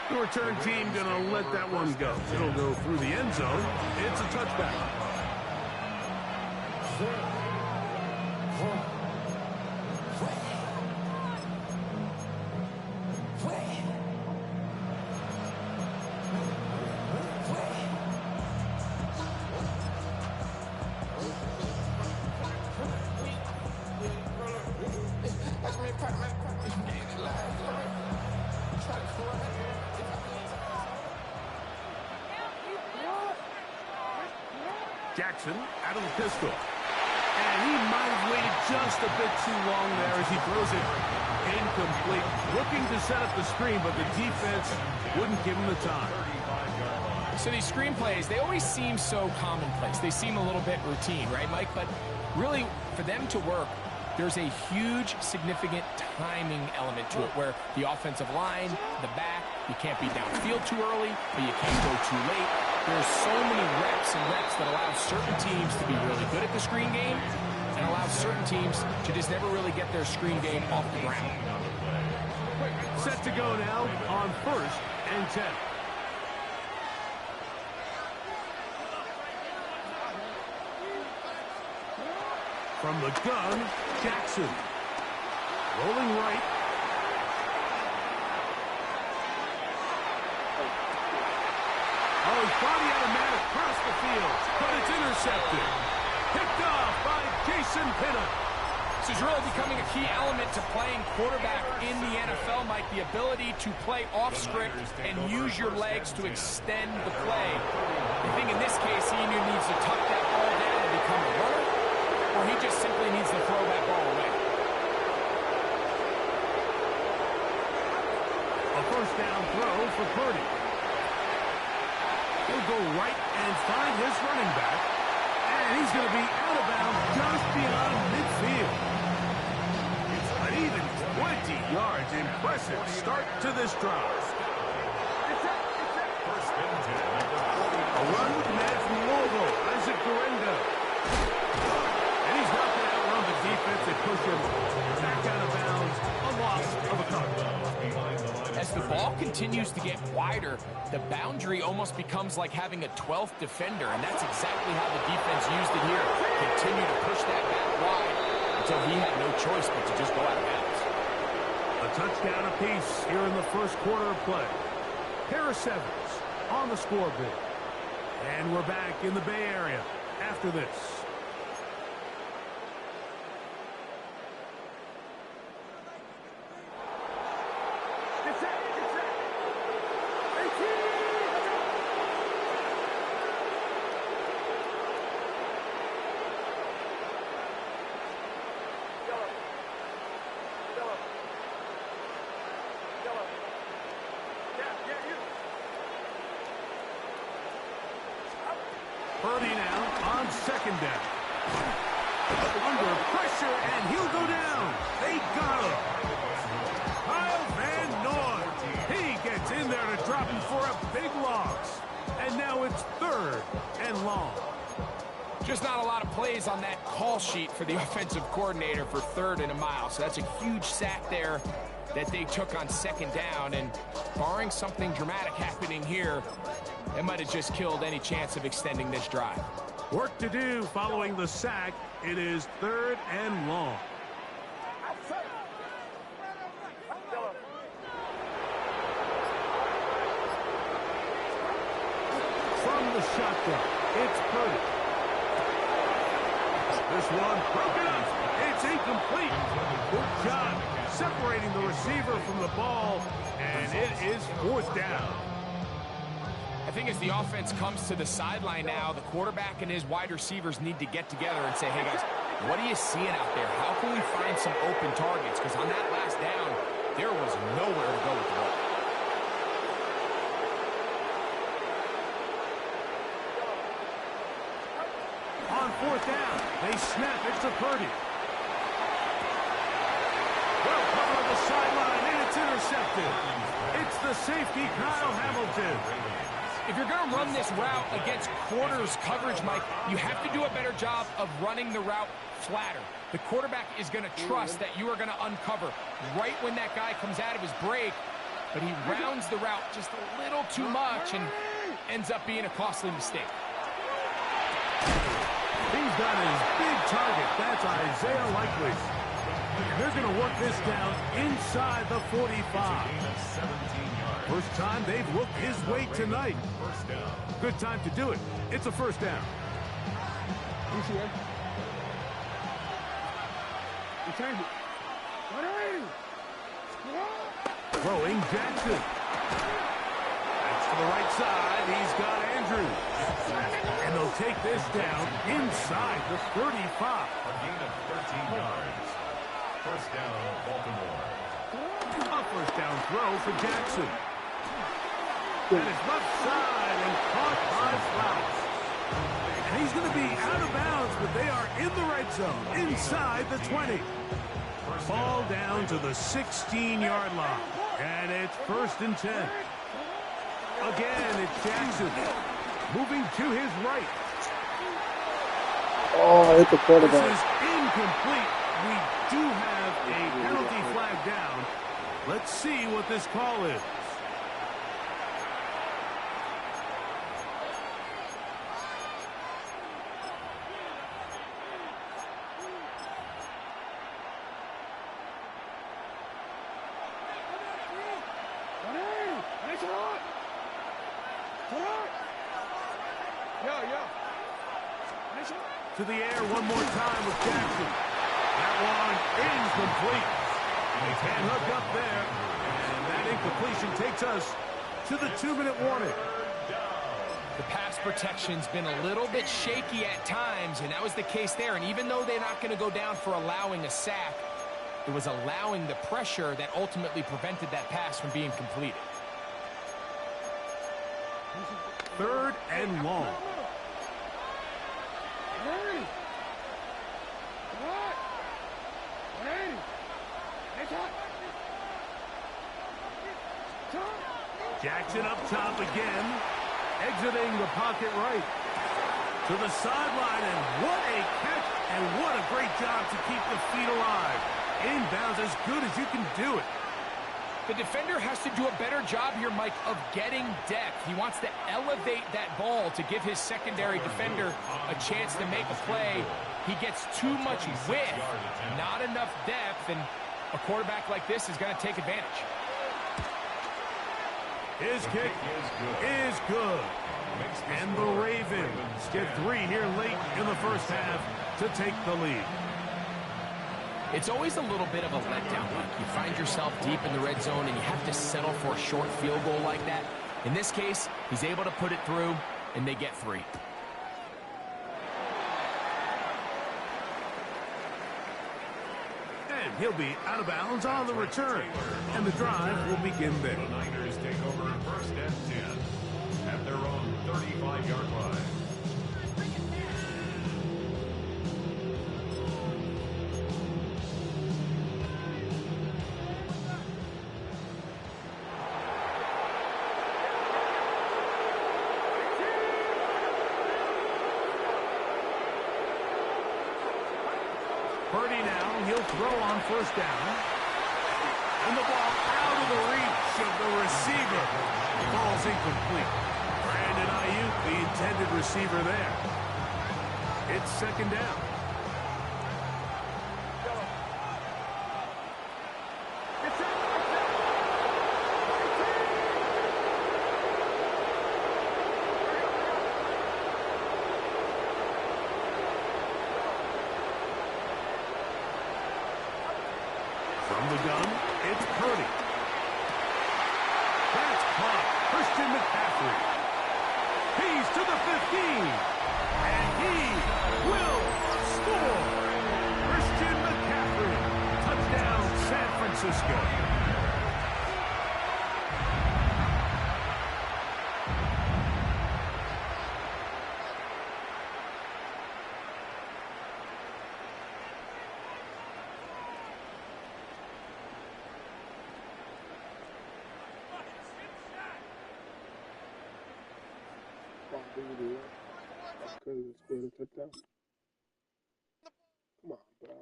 The return team going to let that one go. It'll go through the end zone. It's a touchback. Jackson out of the pistol. And he might have waited just a bit too long there as he throws it incomplete. Looking to set up the screen, but the defense wouldn't give him the time. So these screen plays, they always seem so commonplace. They seem a little bit routine, right, Mike? But really, for them to work, there's a huge, significant timing element to it where the offensive line, the back, you can't be downfield too early, but you can't go too late. There's so many reps and reps that allow certain teams to be really good at the screen game and allow certain teams to just never really get their screen game off the ground. Set to go now on 1st and 10. From the gun, Jackson. Rolling right. Oh, his body out of man across the field, but it's intercepted. Picked off by Jason Pinnock. This is really becoming a key element to playing quarterback in the NFL, Mike, the ability to play off script and use your legs to extend the play. I think in this case, he either needs to tuck that ball down and become a runner, or he just simply needs to throw that ball away. A first down throw for Purdy. He'll go right and find his running back, and he's going to be out of bounds just beyond midfield. An even 20 yards. Impressive start to this drive. A run with the man from Louisville, Isaac Guerrero. And he's not going to outrun the defense and push him back out of bounds. A loss of a touchdown. As the ball continues to get wider, the boundary almost becomes like having a 12th defender, and that's exactly how the defense used it here. Continue to push that back wide until he had no choice but to just go out of bounds. A touchdown apiece here in the first quarter of play. Pair of sevens on the scoreboard. And we're back in the Bay Area after this. Purdy now on second down. Under pressure, and he'll go down. They got him. Kyle Van Noy. He gets in there to drop him for a big loss. And now it's 3rd and long. Just not a lot of plays on that call sheet for the offensive coordinator for 3rd and a mile. So that's a huge sack there that they took on 2nd down. And barring something dramatic happening here, it might have just killed any chance of extending this drive. Work to do following the sack. It is 3rd and long. From the shotgun, it's Purdy. This one broken up. It's incomplete. Good job separating the receiver from the ball, and it is 4th down. I think as the offense comes to the sideline now, the quarterback and his wide receivers need to get together and say, hey, guys, what are you seeing out there? How can we find some open targets? Because on that last down, there was nowhere to go with the ball. On fourth down, they snap it to Purdy. Well covered on the sideline, and it's intercepted. It's the safety, Kyle Hamilton. If you're going to run this route against quarters coverage, Mike, you have to do a better job of running the route flatter. The quarterback is going to trust that you are going to uncover right when that guy comes out of his break, but he rounds the route just a little too much and ends up being a costly mistake. He's got his big target. That's Isaiah Likely. And they're going to work this down inside the 45. First time they've looked his way tonight. Good time to do it. It's a first down. Throwing Jackson. That's to the right side. He's got Andrews. And they'll take this down inside the 35. A gain of 13 yards. First down, Baltimore. A first down throw for Jackson. And it's left side and caught by Flowers. And he's going to be out of bounds, but they are in the red zone inside the 20. Ball down to the 16-yard line. And it's first and 10. Again, it's Jackson. Moving to his right. Oh, hit the quarterback. This is incomplete. We do have a penalty flag down. Let's see what this call is. To the air one more time with Jackson. That one incomplete. They can't hook up there. And that incompletion takes us to the 2-minute warning. The pass protection's been a little bit shaky at times, and that was the case there. And even though they're not going to go down for allowing a sack, it was allowing the pressure that ultimately prevented that pass from being completed. 3rd and long. Jackson up top again, exiting the pocket right. To the sideline, and what a catch, and what a great job to keep the feet alive. Inbounds as good as you can do it. The defender has to do a better job here, Mike, of getting depth. He wants to elevate that ball to give his secondary defender a chance to make a play. He gets too much width, not enough depth, and a quarterback like this is going to take advantage. His kick is good. And the Ravens get 3 here late in the first half to take the lead. It's always a little bit of a letdown, Mike. You find yourself deep in the red zone and you have to settle for a short field goal like that. In this case, he's able to put it through, and they get 3. And he'll be out of bounds on the return. And the drive will begin there. The Niners take over first and 10 at their own 35-yard line. Purdy now, he'll throw on first down. And the ball out of the reach of the receiver. Ball's incomplete. Brandon Ayuk, the intended receiver there. It's second down. From the gun, it's Purdy. That's caught. Christian McCaffrey. He's to the 15. And he will score. Christian McCaffrey. Touchdown, San Francisco. Couldn't score the touchdown. Come on, bro.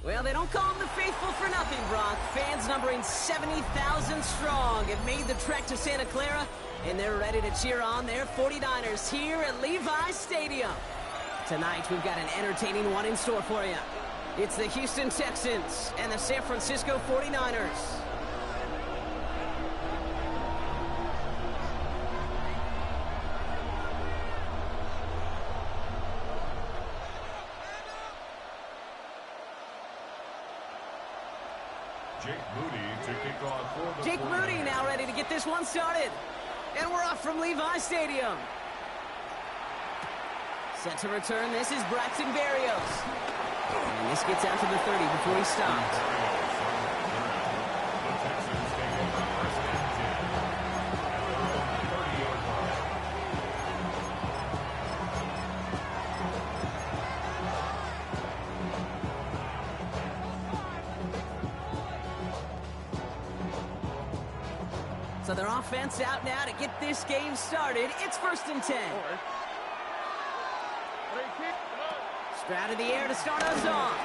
Well, they don't call them the faithful for nothing, Brock. Fans numbering 70,000 strong have made the trek to Santa Clara, and they're ready to cheer on their 49ers here at Levi's Stadium. Tonight, we've got an entertaining one in store for you. It's the Houston Texans and the San Francisco 49ers. Jake Moody now ready to get this one started. And we're off from Levi's Stadium. Set to return, this is Braxton Berrios. And this gets out to the 30 before he stopped. So their offense out now to get this game started. It's 1st and 10. Stroud in the air to start us off.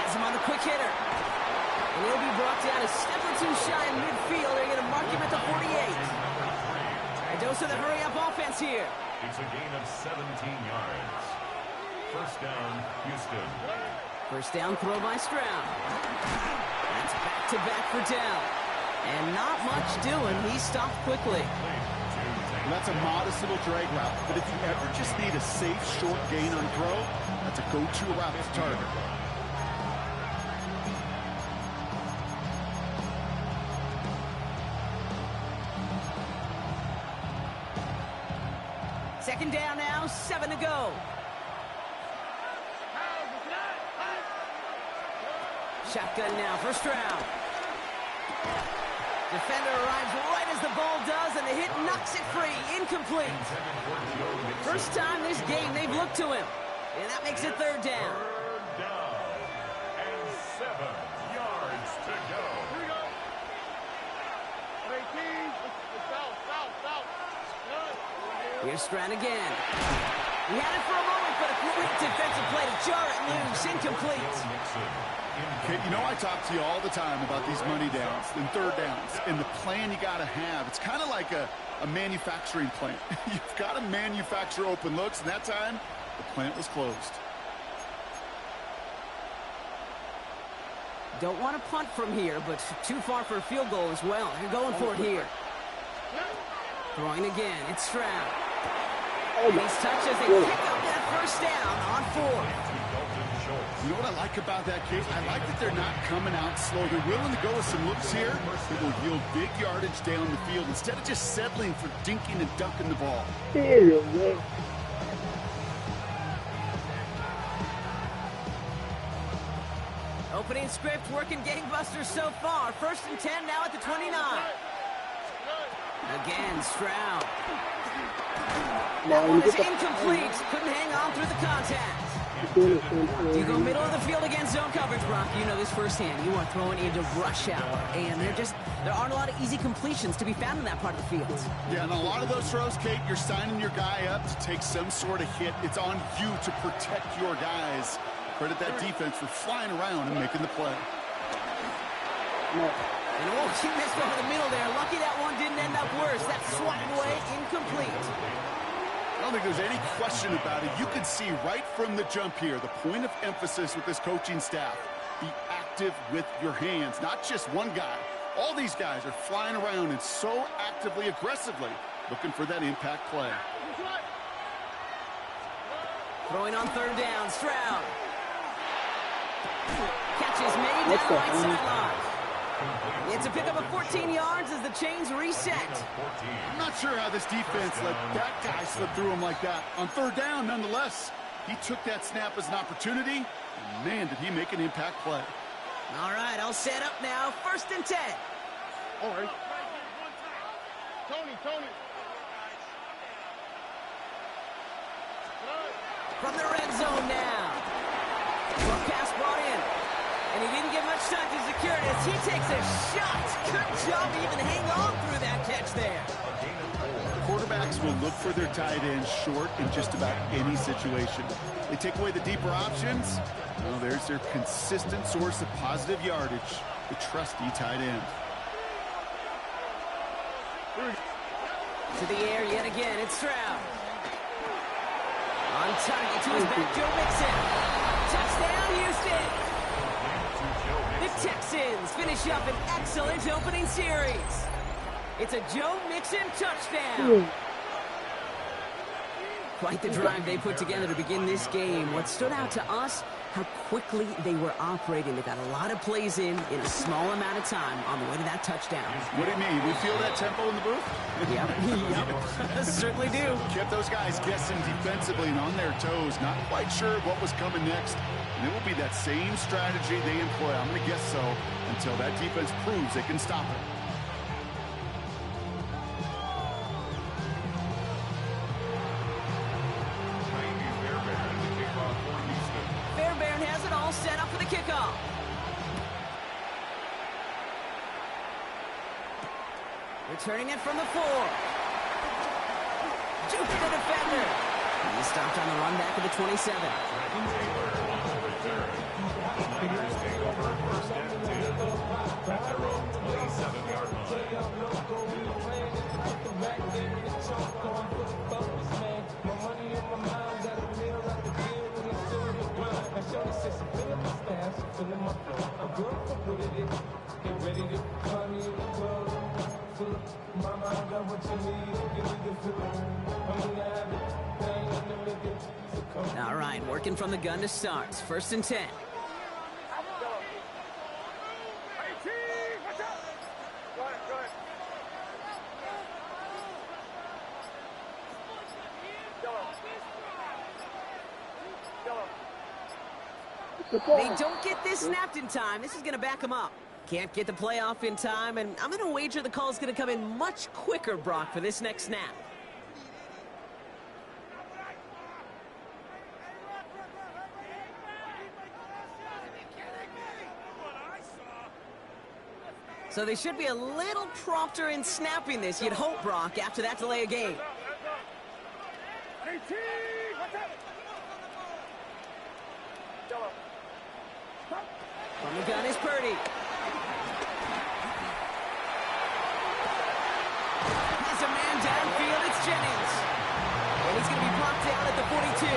Has him on the quick hitter. And he'll be brought down a step or two shy in midfield. They're going to mark him at the 48. A dose of the hurry-up offense here. It's a gain of 17 yards. First down, Houston. First down throw by Stroud. That's back-to-back for down. And not much doing. He stopped quickly. And that's a modest little drag route. But if you ever just need a safe, short gain on throw, that's a go-to route to target. Second down now, 7 to go. Shotgun now for Stroud. Defender arrives right as the ball does, and the hit knocks it free. Incomplete. First time this game they've looked to him. And that makes it 3rd down. 3rd down and 7 yards to go. Here we go. Here's Stroud again. He had it for a moment, but a quick defensive play to jar it loose. Incomplete. Okay, you know I talk to you all the time about these money downs and 3rd downs and the plan you got to have. It's kind of like a manufacturing plant. You've got to manufacture open looks, and that time, the plant was closed. Don't want to punt from here, but too far for a field goal as well. You're going for it here. Throwing again. It's Stroud. And he's touched as they pick up that first down on 4. You know what I like about that, kid? I like that they're not coming out slow. They're willing to go with some looks here that will yield big yardage down the field instead of just settling for dinking and dunking the ball. Opening script working gangbusters so far. 1st and 10 now at the 29. Again, Stroud. That one is incomplete. Couldn't hang on through the contact. You go middle of the field against zone coverage, Brock. You know this firsthand. You are throwing into rush hour, and there aren't a lot of easy completions to be found in that part of the field. Yeah, and a lot of those throws, Kate, you're signing your guy up to take some sort of hit. It's on you to protect your guys. Credit that defense for flying around and making the play. And he missed over the middle there. Lucky that one didn't end up worse. That's swatted away, incomplete. I don't think there's any question about it. You can see right from the jump here, the point of emphasis with this coaching staff. Be active with your hands, not just one guy. All these guys are flying around and so actively, aggressively looking for that impact play. Throwing on 3rd down, Stroud. Catch is made down the right sideline. It's a pickup of 14 yards as the chains reset. I'm not sure how this defense let that guy slip through him like that. On 3rd down, nonetheless, he took that snap as an opportunity, and man, did he make an impact play. All right, I'll set up now. 1st and 10. All right. Tony. From the red zone now. Well, pass brought in. And he didn't get much time to secure it as he takes a shot. Good job to even hang on through that catch there. Quarterbacks will look for their tight ends short in just about any situation. They take away the deeper options. Well, there's their consistent source of positive yardage, the trusty tight end. To the air yet again, it's Stroud. On target to his back, Joe Mixon. Touchdown, Houston. The Texans finish up an excellent opening series. It's a Joe Mixon touchdown. Quite the drive they put together to begin this game. What stood out to us, how quickly they were operating. They got a lot of plays in a small amount of time on the way to that touchdown. What do you mean? We feel that tempo in the booth? Yep. Certainly do. Kept those guys guessing defensively and on their toes, not quite sure what was coming next. And it will be that same strategy they employ, I'm going to guess so, until that defense proves they can stop it. Fairbairn has it all set up for the kickoff. Returning it from the 4. Jukes the defender. He stopped on the run back of the 27. All right, working from the gun to start. 1st and 10. They don't get this snapped in time. This is going to back them up. Can't get the play off in time, and I'm going to wager the call is going to come in much quicker, Brock, for this next snap. So they should be a little prompter in snapping this, you'd hope, Brock, after that delay of game. From the gun is Purdy. Has a man downfield, it's Jennings. And he's going to be brought down at the 42.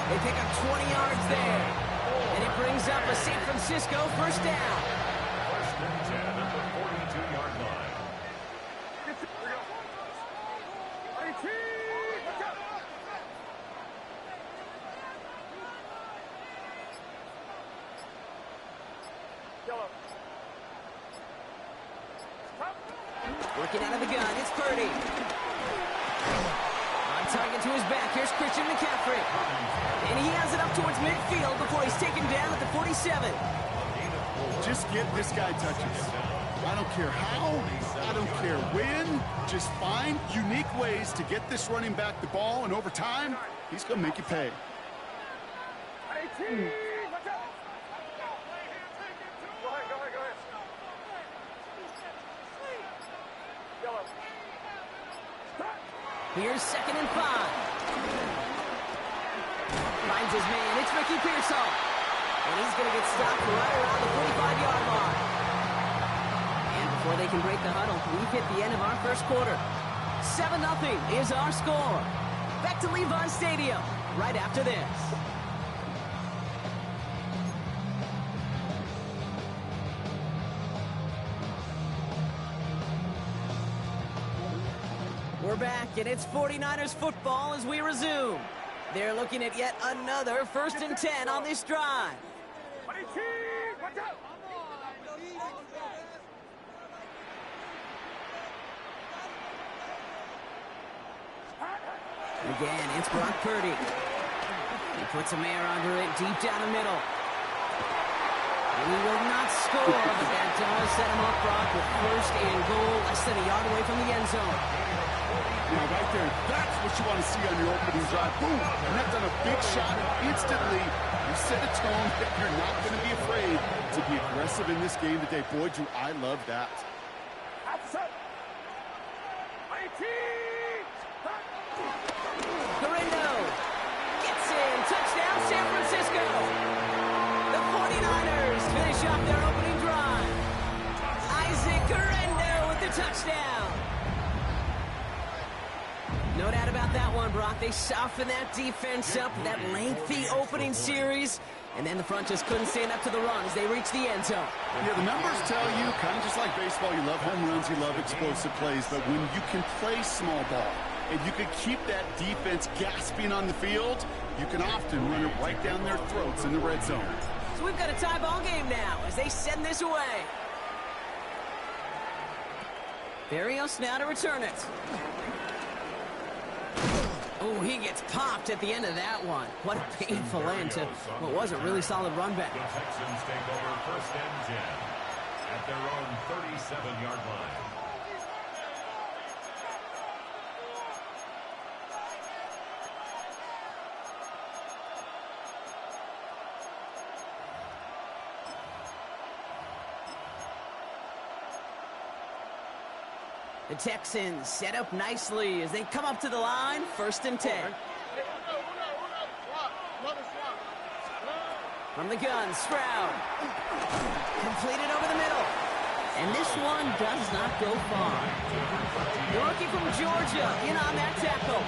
They pick up 20 yards there. And it brings up a San Francisco first down. First and 10 at the 42-yard line. Working out of the gun, it's Purdy. On target to his back, here's Christian McCaffrey. And he has it up towards midfield before he's taken down at the 47. Just get this guy touches. I don't care how, I don't care when. Just find unique ways to get this running back the ball, and over time, he's going to make you pay. Here's 2nd and 5. Finds his man. It's Ricky Pearsall. And he's going to get stopped right around the 45-yard line. And before they can break the huddle, we've hit the end of our first quarter. 7-0 is our score. Back to Levi Stadium right after this. We're back, and it's 49ers football as we resume. They're looking at yet another 1st and 10 on this drive. Again, it's Brock Purdy. He puts a mare under it deep down the middle. He will not score, but that does set him up, Brock, with 1st and goal, less than a yard away from the end zone. Yeah, right there. That's what you want to see on your opening drive. Boom! And that's on a big shot, and instantly you set a tone that you're not going to be afraid to be aggressive in this game today. Boy, do I love that. Correndo gets in. Touchdown, San Francisco. The 49ers finish off their opening drive. Isaac Correndo with the touchdown. No doubt about that one, Brock. They softened that defense up, that lengthy opening series, and then the front just couldn't stand up to the run as they reached the end zone. Yeah, the numbers tell you, kind of just like baseball, you love home runs, you love explosive plays, but when you can play small ball and you can keep that defense gasping on the field, you can often run it right down their throats in the red zone. So we've got a tie ball game now as they send this away. Barrios now to return it. Oh, he gets popped at the end of that one. What a painful end to what was a really solid run back. The Texans take over 1st and 10 at their own 37-yard line. The Texans set up nicely as they come up to the line, 1st and 10. From the gun, Stroud. Completed over the middle. And this one does not go far. The rookie from Georgia in on that tackle.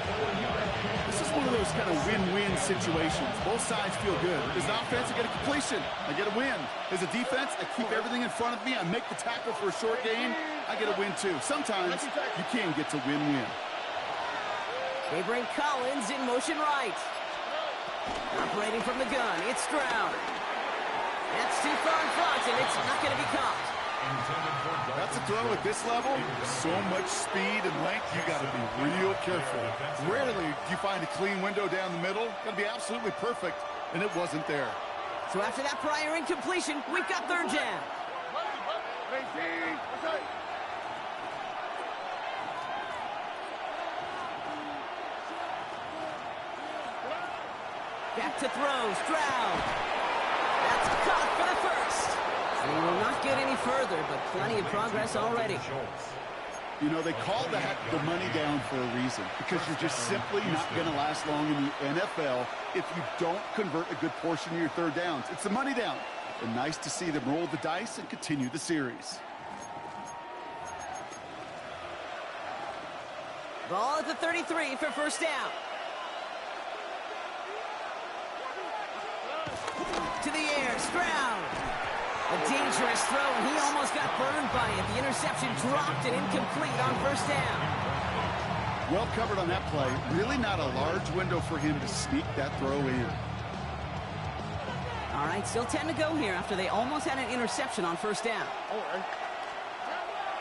This is one of those kind of win-win situations. Both sides feel good. As an offense, I get a completion. I get a win. As a defense, I keep everything in front of me. I make the tackle for a short gain. I get a win, too. Sometimes you can get to win-win. They bring Collins in motion right. Operating from the gun, it's Stroud. That's too far in front, and it's not going to be caught. That's a throw at this level. So much speed and length, you got to be real careful. Rarely do you find a clean window down the middle. Got to be absolutely perfect, and it wasn't there. So after that prior incompletion, we've got 3rd down. Back to throw, Stroud. That's caught for the 1st. And he will not get any further, but plenty of progress already. You know, they call that the money down for a reason, because you're just simply not going to last long in the NFL if you don't convert a good portion of your 3rd downs. It's the money down. And nice to see them roll the dice and continue the series. Ball at the 33 for 1st down. To the air. Stroud. A dangerous throw, and he almost got burned by it. The interception dropped and incomplete on first down. Well covered on that play. Really not a large window for him to sneak that throw in. All right, still 10 to go here after they almost had an interception on first down.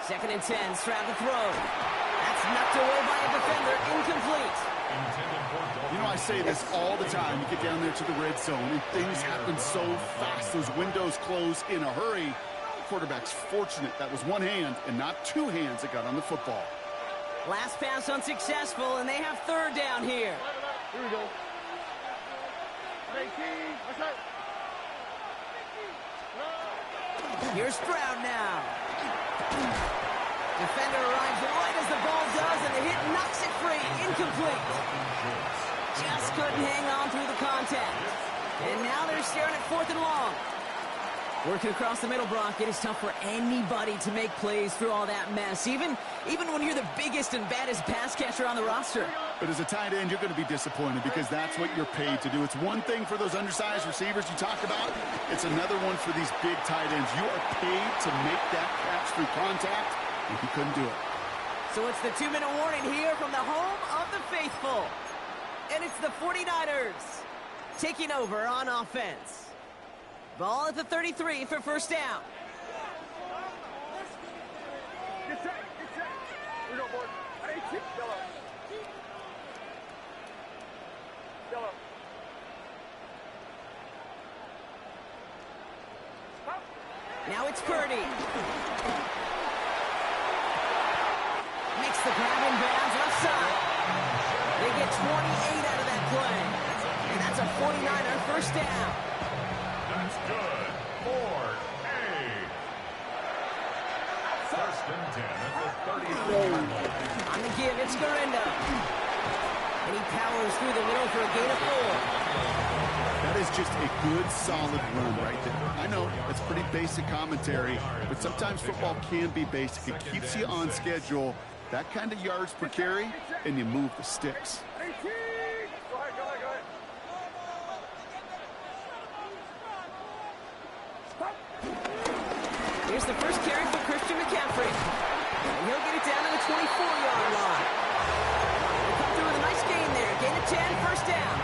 Second and 10, Stroud to throw. That's knocked away by a defender, incomplete. You know, I say this all the time. You get down there to the red zone, and things happen so fast. Those windows close in a hurry. The quarterback's fortunate that was one hand and not two hands that got on the football. Last pass unsuccessful, and they have third down here. Here we go. 18. Here's Stroud now. Defender arrives right as the ball does, and the hit knocks it free. Incomplete. Just couldn't hang on through the contact. And now they're staring at 4th and long. Working across the middle, Brock. It is tough for anybody to make plays through all that mess, even when you're the biggest and baddest pass catcher on the roster. But as a tight end, you're going to be disappointed because that's what you're paid to do. It's one thing for those undersized receivers you talked about. It's another one for these big tight ends. You are paid to make that catch through contact, and he couldn't do it. So it's the 2-minute warning here from the home of the faithful. And it's the 49ers taking over on offense. Ball at the 33 for first down. Get set. Here we go, boys. 18. Yellow. Now it's Purdy. Makes the grab in bounds left side. They get 28 out of that play. And that's a 49er first down. That's good. 4-8. First and 10 at the 33-yard line. On the give, it's Garenda. And he powers through the middle for a gain of 4. That is just a good, solid run right there. I know it's pretty basic commentary, but sometimes football can be basic. It keeps you on schedule, that kind of yards per carry, and you move the sticks. 18. Go ahead. Here's the first carry for Christian McCaffrey. And he'll get it down to the 24-yard line. They come through with a nice gain there. Gain of 10, first down.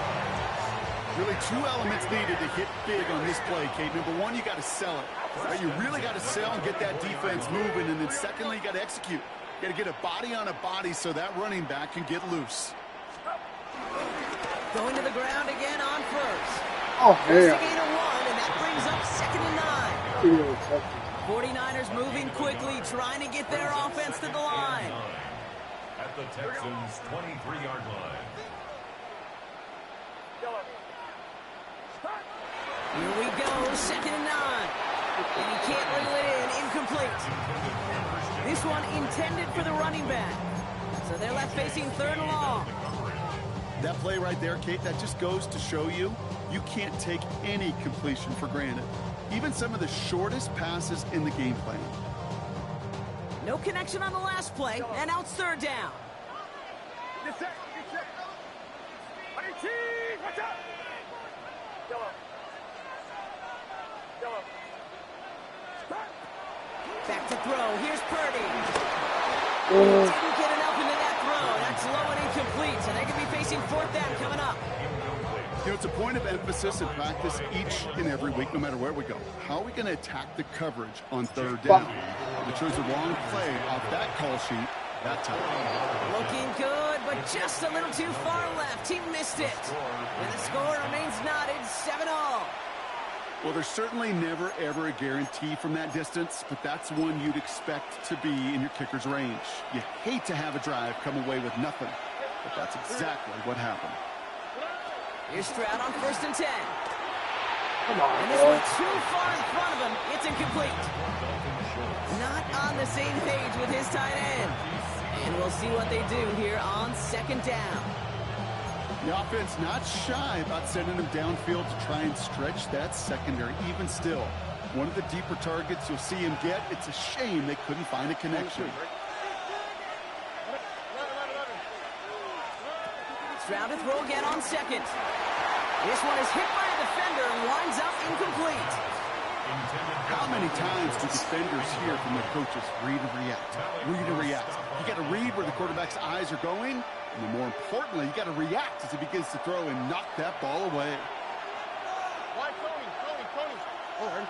Really two elements needed to hit big on this play, Kate. Number one, you got to sell it. Right? You really got to sell and get that defense moving. And then secondly, you got to execute. You got to get a body on a body so that running back can get loose. Going to the ground again on first. Oh, First yeah. gain of 1, and that brings up second and 9. 49ers moving quickly, trying to get their offense to the line. At the Texans' 23-yard line. Here we go, second and 9. And he can't reel it in, incomplete. This one intended for the running back. So they're left facing 3rd and long. That play right there, Kate, that just goes to show you can't take any completion for granted. Even some of the shortest passes in the game plan. No connection on the last play, and now it's 3rd down. Get set. 18. Watch out. Yellow. Back to throw. Here's Purdy. Didn't get enough into that throw. That's low and incomplete, so they could be facing 4th down coming up. You know, it's a point of emphasis in practice each and every week, no matter where we go. How are we going to attack the coverage on 3rd down? They chose the wrong play off that call sheet that time. Looking good, but just a little too far left. He missed it. And the score remains knotted 7-all. Well, there's certainly never, ever a guarantee from that distance, but that's one you'd expect to be in your kicker's range. You hate to have a drive come away with nothing, but that's exactly what happened. Here's Stroud on 1st and 10. Come on, And this one too far in front of him. It's incomplete. Not on the same page with his tight end. And we'll see what they do here on 2nd down. The offense not shy about sending him downfield to try and stretch that secondary. Even still, one of the deeper targets you'll see him get. It's a shame they couldn't find a connection. Stroud to throw again on 2nd. This one is hit by a defender and winds up incomplete. How many times do defenders hear from their coaches, read and react, read and react? You got to read where the quarterback's eyes are going, and then more importantly, you got to react as he begins to throw and knock that ball away. Why, Tony? Oh,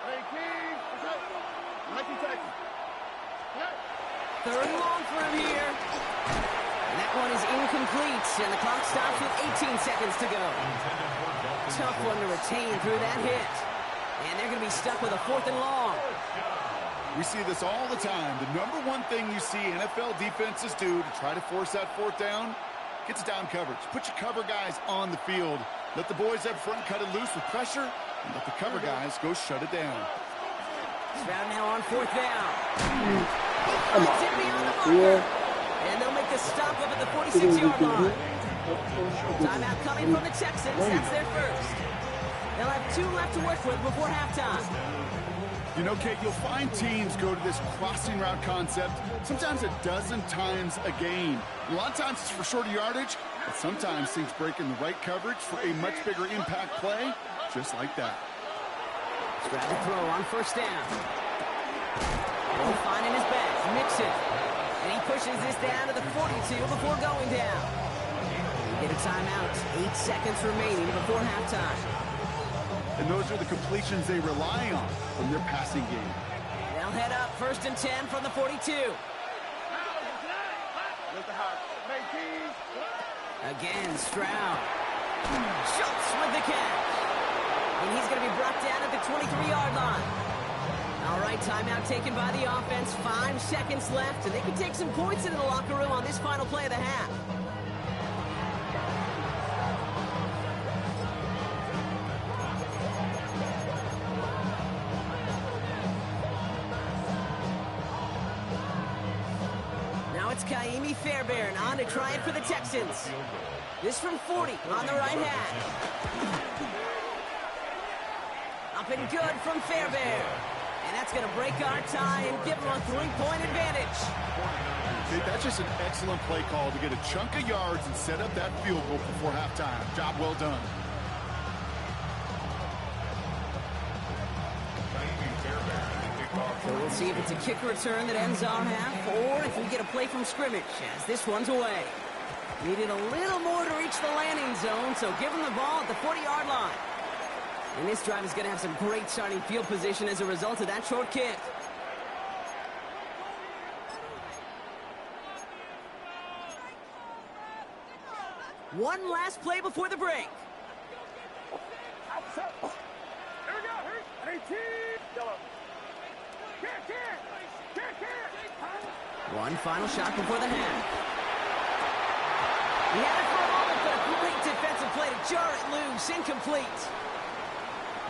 hey, King. What's up? Mikey Tyson. Third and long for him here. And that one is incomplete, and the clock stops with 18 seconds to go. Tough one to retain through that hit. And they're going to be stuck with a 4th and long. We see this all the time. The number one thing you see NFL defenses do to try to force that 4th down, gets down coverage. Put your cover guys on the field. Let the boys up front cut it loose with pressure, and let the cover guys go shut it down. Stroud now on 4th down. He flips it beyond the marker. And they'll make the stop up at the 46-yard line. Timeout coming from the Texans. That's their first. They'll have 2 left to work with before halftime. You know, Kate, you'll find teams go to this crossing route concept sometimes a dozen times a game. A lot of times it's for shorter yardage, but sometimes things break in the right coverage for a much bigger impact play, just like that. Stroud to throw on 1st down. Ball fine in his bag. Mixon. And he pushes this down to the 42 before going down. They get a timeout. 8 seconds remaining before halftime. And those are the completions they rely on from their passing game. They'll head up 1st and 10 from the 42. Again, Stroud. Schultz with the catch. And he's going to be brought down at the 23-yard line. All right, timeout taken by the offense. 5 seconds left, and they can take some points into the locker room on this final play of the half. Now it's Kaimi Fairbairn on to try it for the Texans. This from 40 on the right hash. Up and good from Fairbairn. And that's going to break our tie and give them a 3-point advantage. Hey, that's just an excellent play call to get a chunk of yards and set up that field goal before halftime. Job well done. So we'll see if it's a kick return that ends our half, or if we get a play from scrimmage, as this one's away. Needed a little more to reach the landing zone, so give them the ball at the 40-yard line. And this drive is going to have some great starting field position as a result of that short kick. One last play before the break. Here we go. Hurry. 18. Yellow. One final shot before the half. He had it for a moment, but a great defensive play to jar it loose. Incomplete.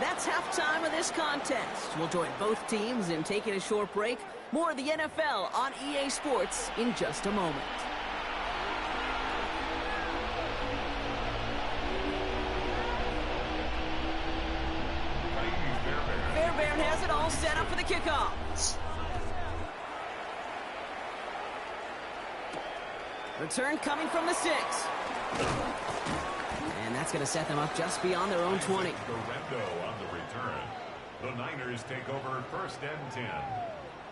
That's halftime of this contest. We'll join both teams in taking a short break. More of the NFL on EA Sports in just a moment. Fairbairn has it all set up for the kickoff. Return coming from the 6. And that's going to set them up just beyond their own 20. Berendo on the return. The Niners take over 1st and 10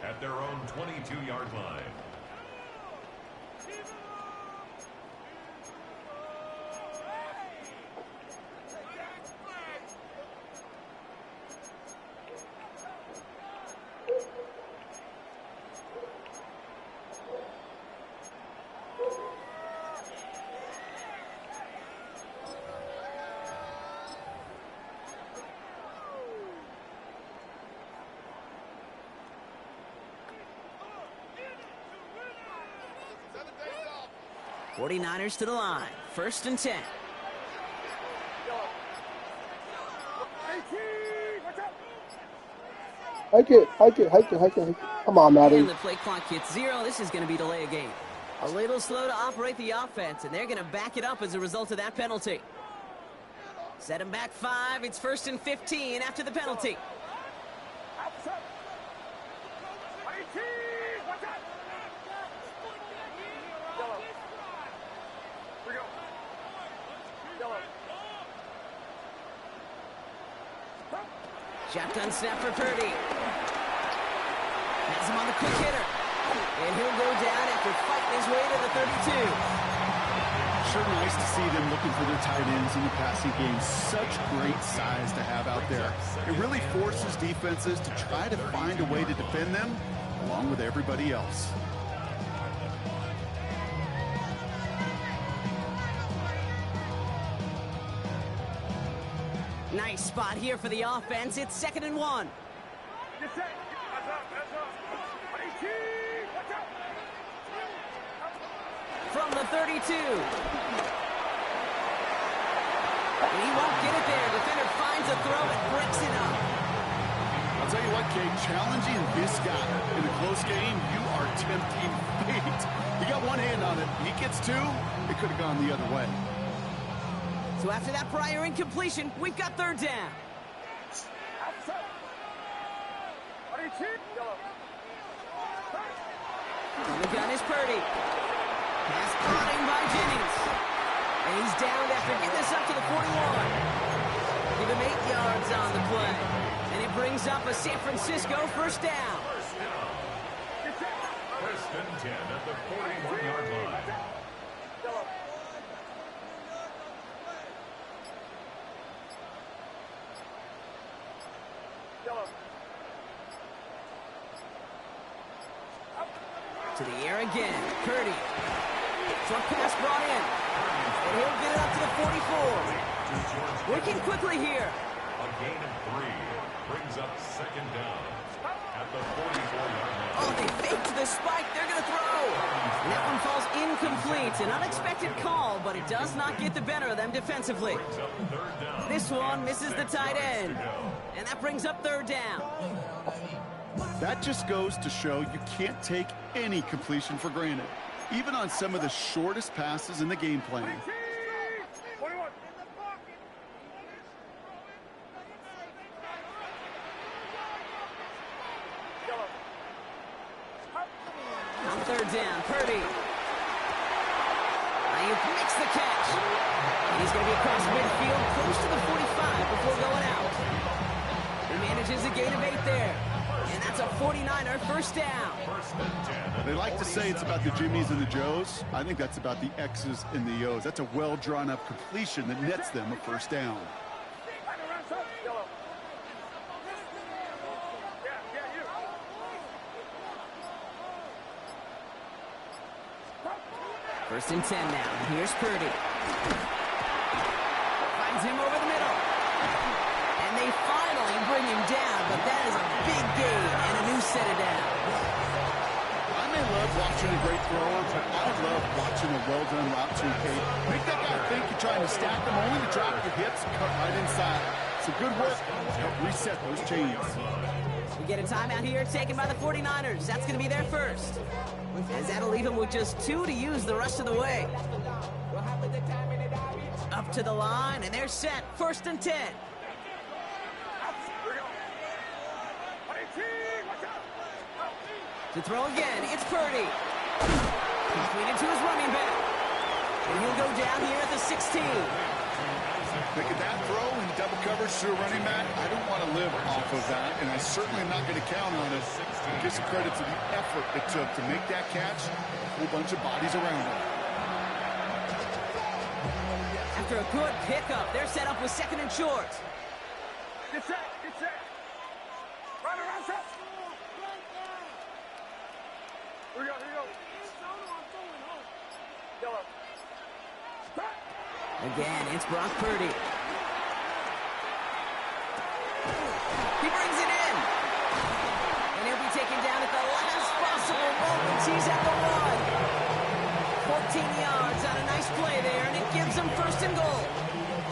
at their own 22-yard line. '49ers to the line. 1st and 10. Hike it. Come on, Madden. And the play clock hits 0. This is going to be delay a game. A little slow to operate the offense, and they're going to back it up as a result of that penalty. Set him back 5. It's 1st and 15 after the penalty. Shotgun snap for Purdy. Has him on the quick hitter. And he'll go down after fighting his way to the 32. Sure nice to see them looking for their tight ends in the passing game. Such great size to have out there. It really forces defenses to try to find a way to defend them along with everybody else. Nice spot here for the offense. It's 2nd and 1. Get set. That's up. 18. Watch out. From the 32. And he won't get it there. Defender finds a throw and breaks it up. I'll tell you what, Kate, challenging this guy in a close game, you are tempting fate. He got one hand on it. He gets two. It could have gone the other way. So after that prior incompletion, we've got 3rd down. Outside. 18. Yellow. On the gun is Purdy. Pass caught in by Jennings. And he's downed after getting this up to the 41. Give him 8 yards on the play. And it brings up a San Francisco 1st down. First and 10 at the 41-yard line. Yellow. Yellow. To the air again. Purdy. Short pass brought in. And he'll get it up to the 44. Working quickly here. A gain of 3 brings up 2nd down at the 44-yard line. Oh, they faked the spike. They're going to throw. And that one falls incomplete. An unexpected call, but it does not get the better of them defensively. Brings up 3rd down. This one misses the tight end. And that brings up 3rd down. That just goes to show you can't take any completion for granted, even on some of the shortest passes in the game plan. 21. Yellow. On 3rd down, Purdy. Ayuk makes the catch. And he's going to be across midfield, close to the 45 before going out. He manages a gain of 8 there. And that's a 49er 1st down. First and 10. They like to say it's about the Jimmies and the Joes. I think that's about the X's and the O's. That's a well-drawn-up completion that nets them a 1st down. Yellow. Yeah, you. First and 10 now. Here's Purdy. Finds him over the middle. And they finally bring him down, but that is a big gain and a new set of downs. I may love watching a great thrower, but I love watching a well-done route to Kate. Make that guy think you're trying to stack them only to drop your hips and cut right inside. Some good work to help reset those chains. We get a timeout here taken by the 49ers. That's going to be their first. As that'll leave them with just 2 to use the rest of the way. Up to the line, and they're set. 1st and 10. To throw again, it's Purdy. Completed to his running back. And he'll go down here at the 16. Making that throw in double coverage to a running back, I don't want to live off of that, and I certainly am not going to count on it. Give some credit to the effort it took to make that catch. A whole bunch of bodies around him. After a good pickup, they're set up with 2nd and short. Get set. Run around, set. Here we go. Yellow. Again, it's Brock Purdy. He brings it in. And he'll be taken down at the last possible moment. He's at the 1. 14 yards on a nice play there, and it gives him 1st and goal.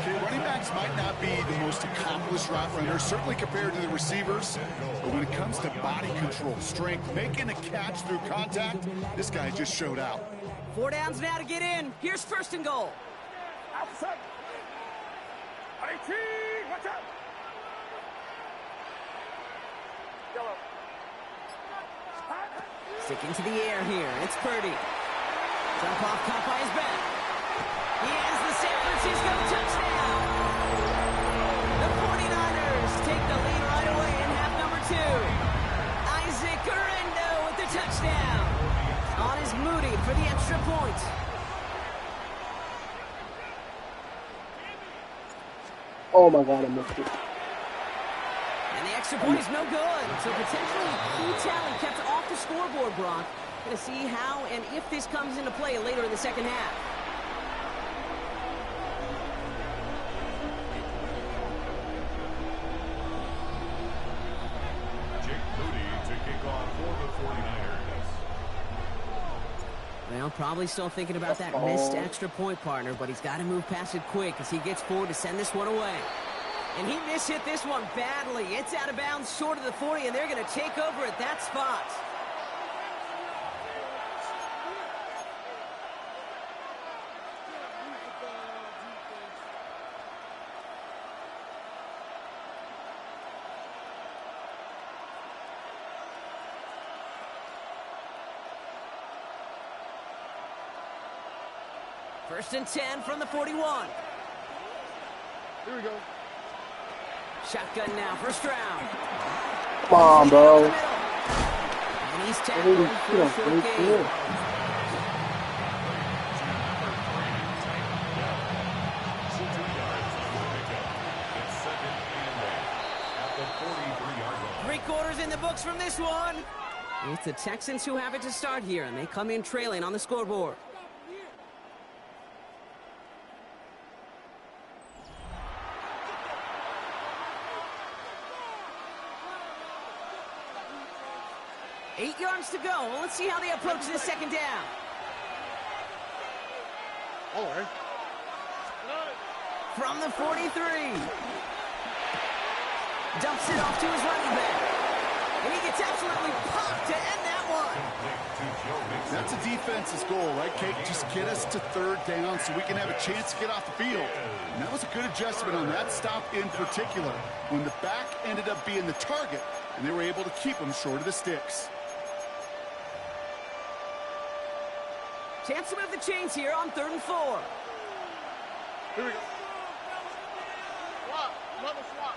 Okay, running backs might not be the most accomplished route runners, certainly compared to the receivers. But when it comes to body control, strength, making a catch through contact, this guy just showed out. 4 downs now to get in. Here's 1st and goal. Outside. 18. Watch out. Yellow. Sticking to the air here. It's Purdy. Jump off, caught by his back. He has the San Francisco touchdown. The 49ers take the lead right away. for the extra point. Oh my God, I missed it. And the extra point is no good. So potentially key talent kept off the scoreboard, Brock. Going to see how and if this comes into play later in the second half. Well, probably still thinking about that missed extra point, partner, but he's got to move past it quick as he gets forward to send this one away. And he mishit this one badly. It's out of bounds short of the 40, and they're going to take over at that spot. First and 10 from the 41. Here we go. Shotgun now, first round. Come on, bro. And he's tackled for a short gain. Three quarters in the books from this one. It's the Texans who have it to start here, and they come in trailing on the scoreboard. Eight yards to go. Well, let's see how they approach this second down. All right. From the 43. Dumps it off to his running back. And he gets absolutely popped to end that one. That's a defense's goal, right, Kate? Just get us to third down so we can have a chance to get off the field. And that was a good adjustment on that stop in particular, when the back ended up being the target, and they were able to keep him short of the sticks. Chance to move the chains here on 3rd and 4. Here we go. Swap. Another swap.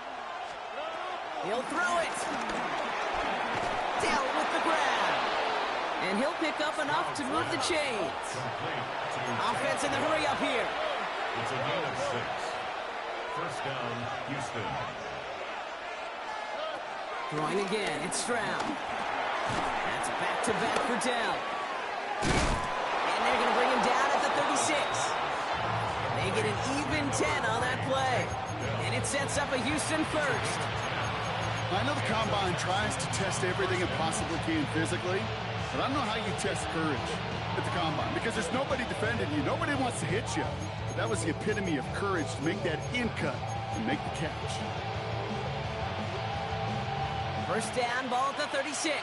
He'll throw it. Down with the grab. And he'll pick up enough to move the chains. Offense in the hurry up here. It's a gain of 6. First down, Houston. Throwing again. It's Stroud. That's back-to-back for Dell. They're going to bring him down at the 36. They get an even 10 on that play. And it sets up a Houston first. I know the Combine tries to test everything it possibly can physically, but I don't know how you test courage at the Combine because there's nobody defending you. Nobody wants to hit you. But that was the epitome of courage to make that in cut and make the catch. First down, ball at the 36.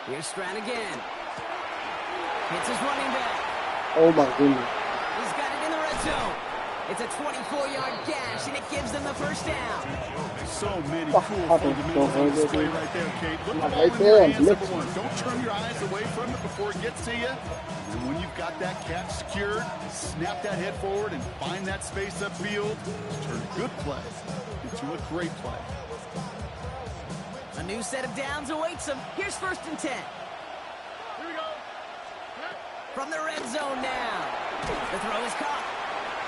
Here's Stroud again. Hits his running back. Oh my goodness. He's got it in the red zone. It's a 24-yard gash, and it gives them the first down. So many cool fundamentals on display right there, Kate. Look at the ball in your hands, number one. Don't turn your eyes away from it before it gets to you. And when you've got that catch secured, snap that head forward and find that space upfield. Turn a good play into a great play. A new set of downs awaits him. Here's first and 10. Here we go. From the red zone now. The throw is caught.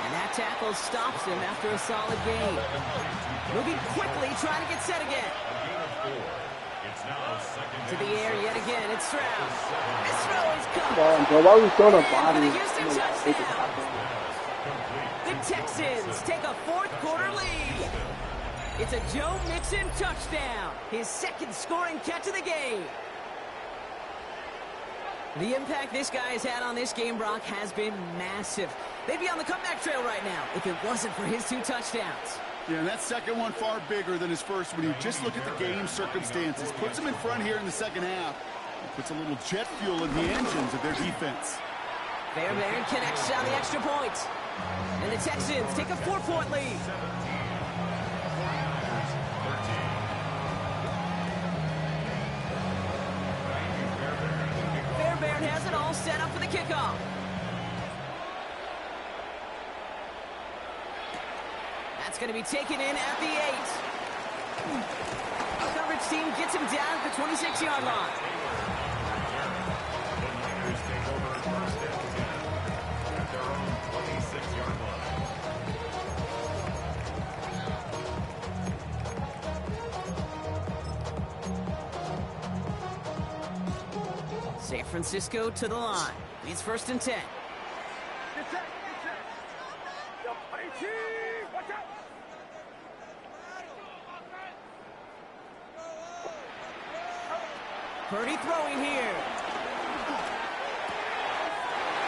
And that tackle stops him after a solid gain. Moving quickly, trying to get set again. To the air yet again. It's Stroud. This throw is caught. Come on, bro. Why are we throwing a body? The Houston touchdown. The Texans take a fourth-quarter lead. It's a Joe Mixon touchdown. His second scoring catch of the game. The impact this guy has had on this game, Brock, has been massive. They'd be on the comeback trail right now if it wasn't for his 2 touchdowns. Yeah, and that second one far bigger than his first when you just look at the game circumstances. Puts him in front here in the second half. It puts a little jet fuel in the engines of their defense. Fairbairn connects on the extra point. And the Texans take a 4-point lead. Fairbairn has it all set up for the kickoff. That's going to be taken in at the 8. The coverage team gets him down at the 26-yard line. San Francisco to the line. It's 1st and 10. Get set, get set. Double 18, watch out. Purdy throwing here.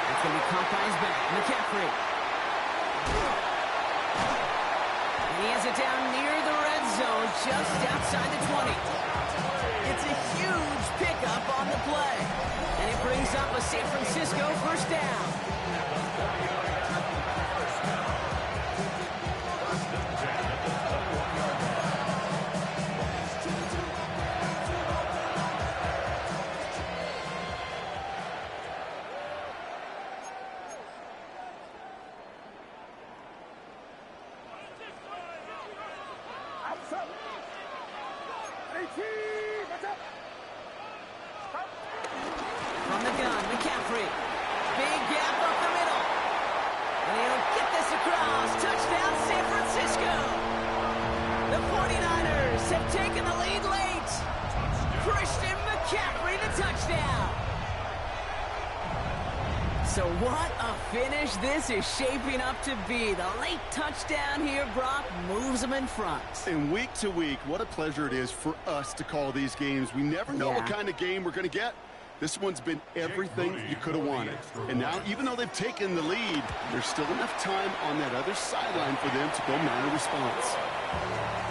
It's going to be caught by his back. McCaffrey. And he has it down near the red zone, just outside the 20. It's a huge pickup on the play. And it brings up a San Francisco 1st down. Outside. 18, watch out. From the gun, McCaffrey. Big gap up the middle. And he'll get this across. Touchdown, San Francisco. The 49ers have taken the lead late. Christian McCaffrey, the touchdown. So what a finish this is shaping up to be. The late touchdown here, Brock, moves them in front. And week to week, what a pleasure it is for us to call these games. We never know what kind of game we're going to get. This one's been everything you could have wanted. And now, even though they've taken the lead, there's still enough time on that other sideline for them to go mount a response.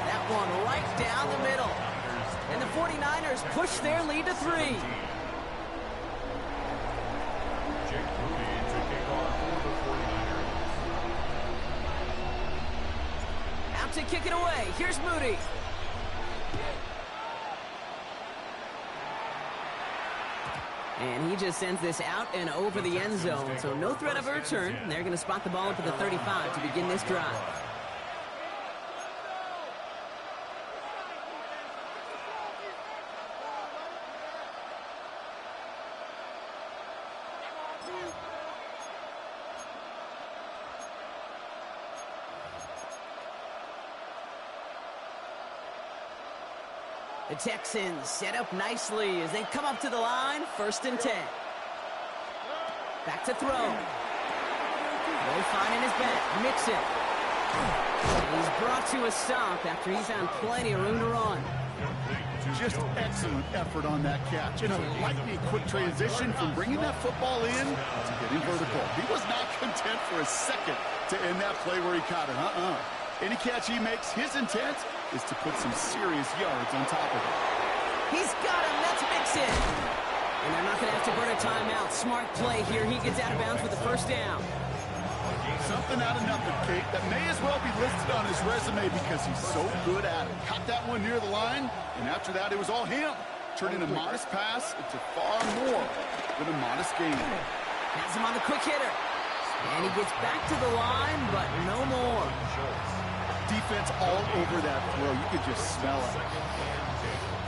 That one right down the middle. And the 49ers push their lead to 3. Jake Moody to kick off for the 49ers. Out to kick it away. Here's Moody. And he just sends this out and over the end zone. So no threat of a return. They're going to spot the ball up at the 35 to begin this drive. The Texans set up nicely as they come up to the line. 1st and 10. Back to throw. No finding his back. Mixon. He's brought to a stop after he found plenty of room to run. Just excellent effort on that catch. And a lightning quick transition from bringing that football in to getting vertical. He was not content for a second to end that play where he caught it. Any catch he makes, his intent is to put some serious yards on top of it. He's got him. That's Mixon. And they're not going to have to burn a timeout. Smart play here. He gets out of bounds with the 1st down. Something out of nothing, Kate. That may as well be listed on his resume because he's so good at it. Caught that one near the line, and after that, it was all him. Turning a modest pass into far more than a modest gain. Has him on the quick hitter. And he gets back to the line, but no more. Defense all over that throw. You could just smell it.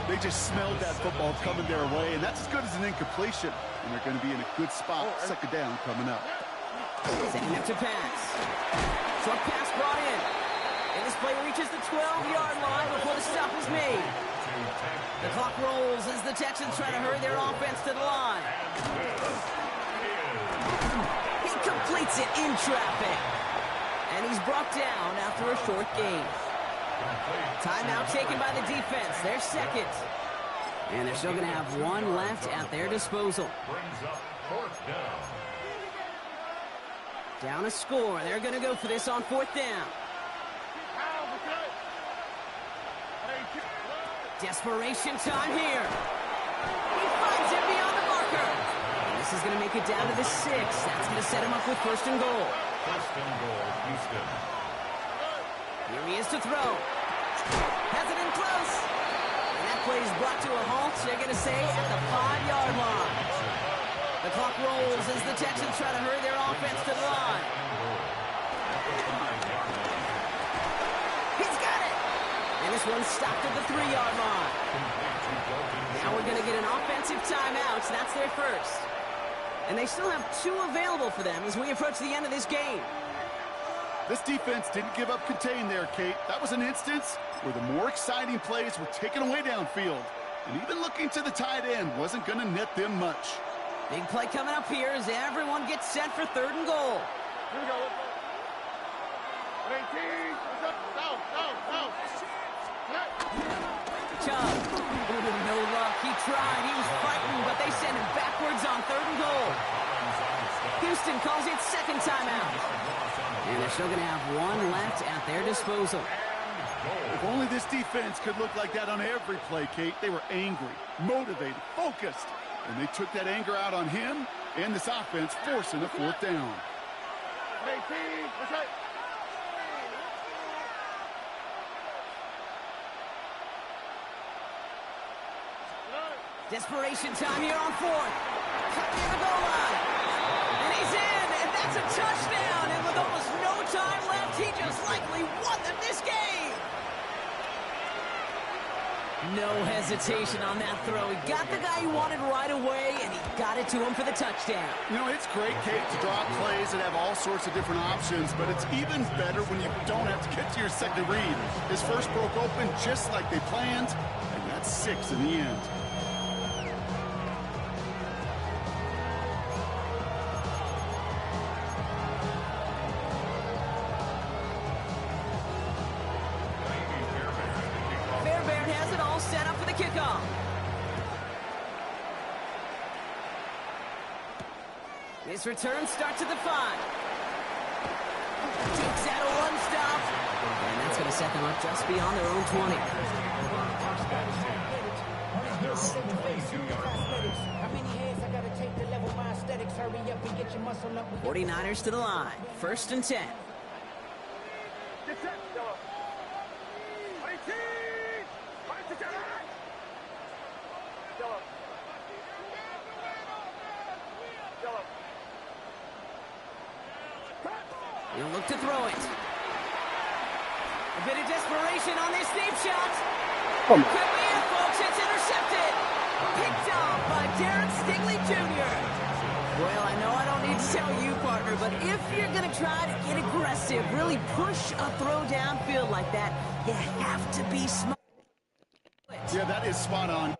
They just smelled that football coming their way, and that's as good as an incompletion. And they're going to be in a good spot. 2nd down coming up. Setting up to pass. Short pass brought in. And this play reaches the 12-yard line before the stop is made. The clock rolls as the Texans try to hurry their offense to the line. He completes it in traffic. And he's brought down after a short gain. Timeout taken by the defense. Their 2nd. And they're still going to have one left at their disposal. Brings up 4th down. Down a score. They're going to go for this on 4th down. Desperation time here. He finds it beyond the marker. And this is going to make it down to the 6. That's going to set him up with 1st and goal. 1st and goal, Houston. Here he is to throw. Has it in close. And that play is brought to a halt. They're going to say at the 5-yard line. The clock rolls as the Texans try to hurry their offense to the line. He's got it. And this one's stopped at the 3-yard line. Now we're going to get an offensive timeout. So that's their 1st. And they still have 2 available for them as we approach the end of this game. This defense didn't give up contain there, Kate. That was an instance where the more exciting plays were taken away downfield. And even looking to the tight end wasn't going to net them much. Big play coming up here as everyone gets set for 3rd and goal. Here we go. Let's go. 18. Go. Chubb. No luck. He tried. He was fighting, but they send him backwards on 3rd and goal. Houston calls it 2nd timeout. And they're still going to have 1 left at their disposal. If only this defense could look like that on every play, Kate. They were angry, motivated, focused. And they took that anger out on him and this offense, forcing a 4th down. 18. That's right. Desperation time here on 4th. Cut near the goal line. And he's in, and that's a touchdown. And with almost no time left, he just likely won them this game. No hesitation on that throw. He got the guy he wanted right away, and he got it to him for the touchdown. You know, it's great, Kate, to draw plays that have all sorts of different options, but it's even better when you don't have to get to your second read. His first broke open just like they planned, and that's 6 in the end. Set up for the kickoff. This return starts at the 5. Takes out a 1-stop. And that's going to set them up just beyond their own 20. 49ers to the line. 1st and 10. Get set, Stella. 18. He'll look to throw it. A bit of desperation on this deep shot. Could be it, folks. It's intercepted. Picked off by Darren Stingley Jr. Well, I know I don't need to tell you, partner, but if you're going to try to get aggressive, really push a throw downfield like that, you have to be smart. Yeah, that is spot on.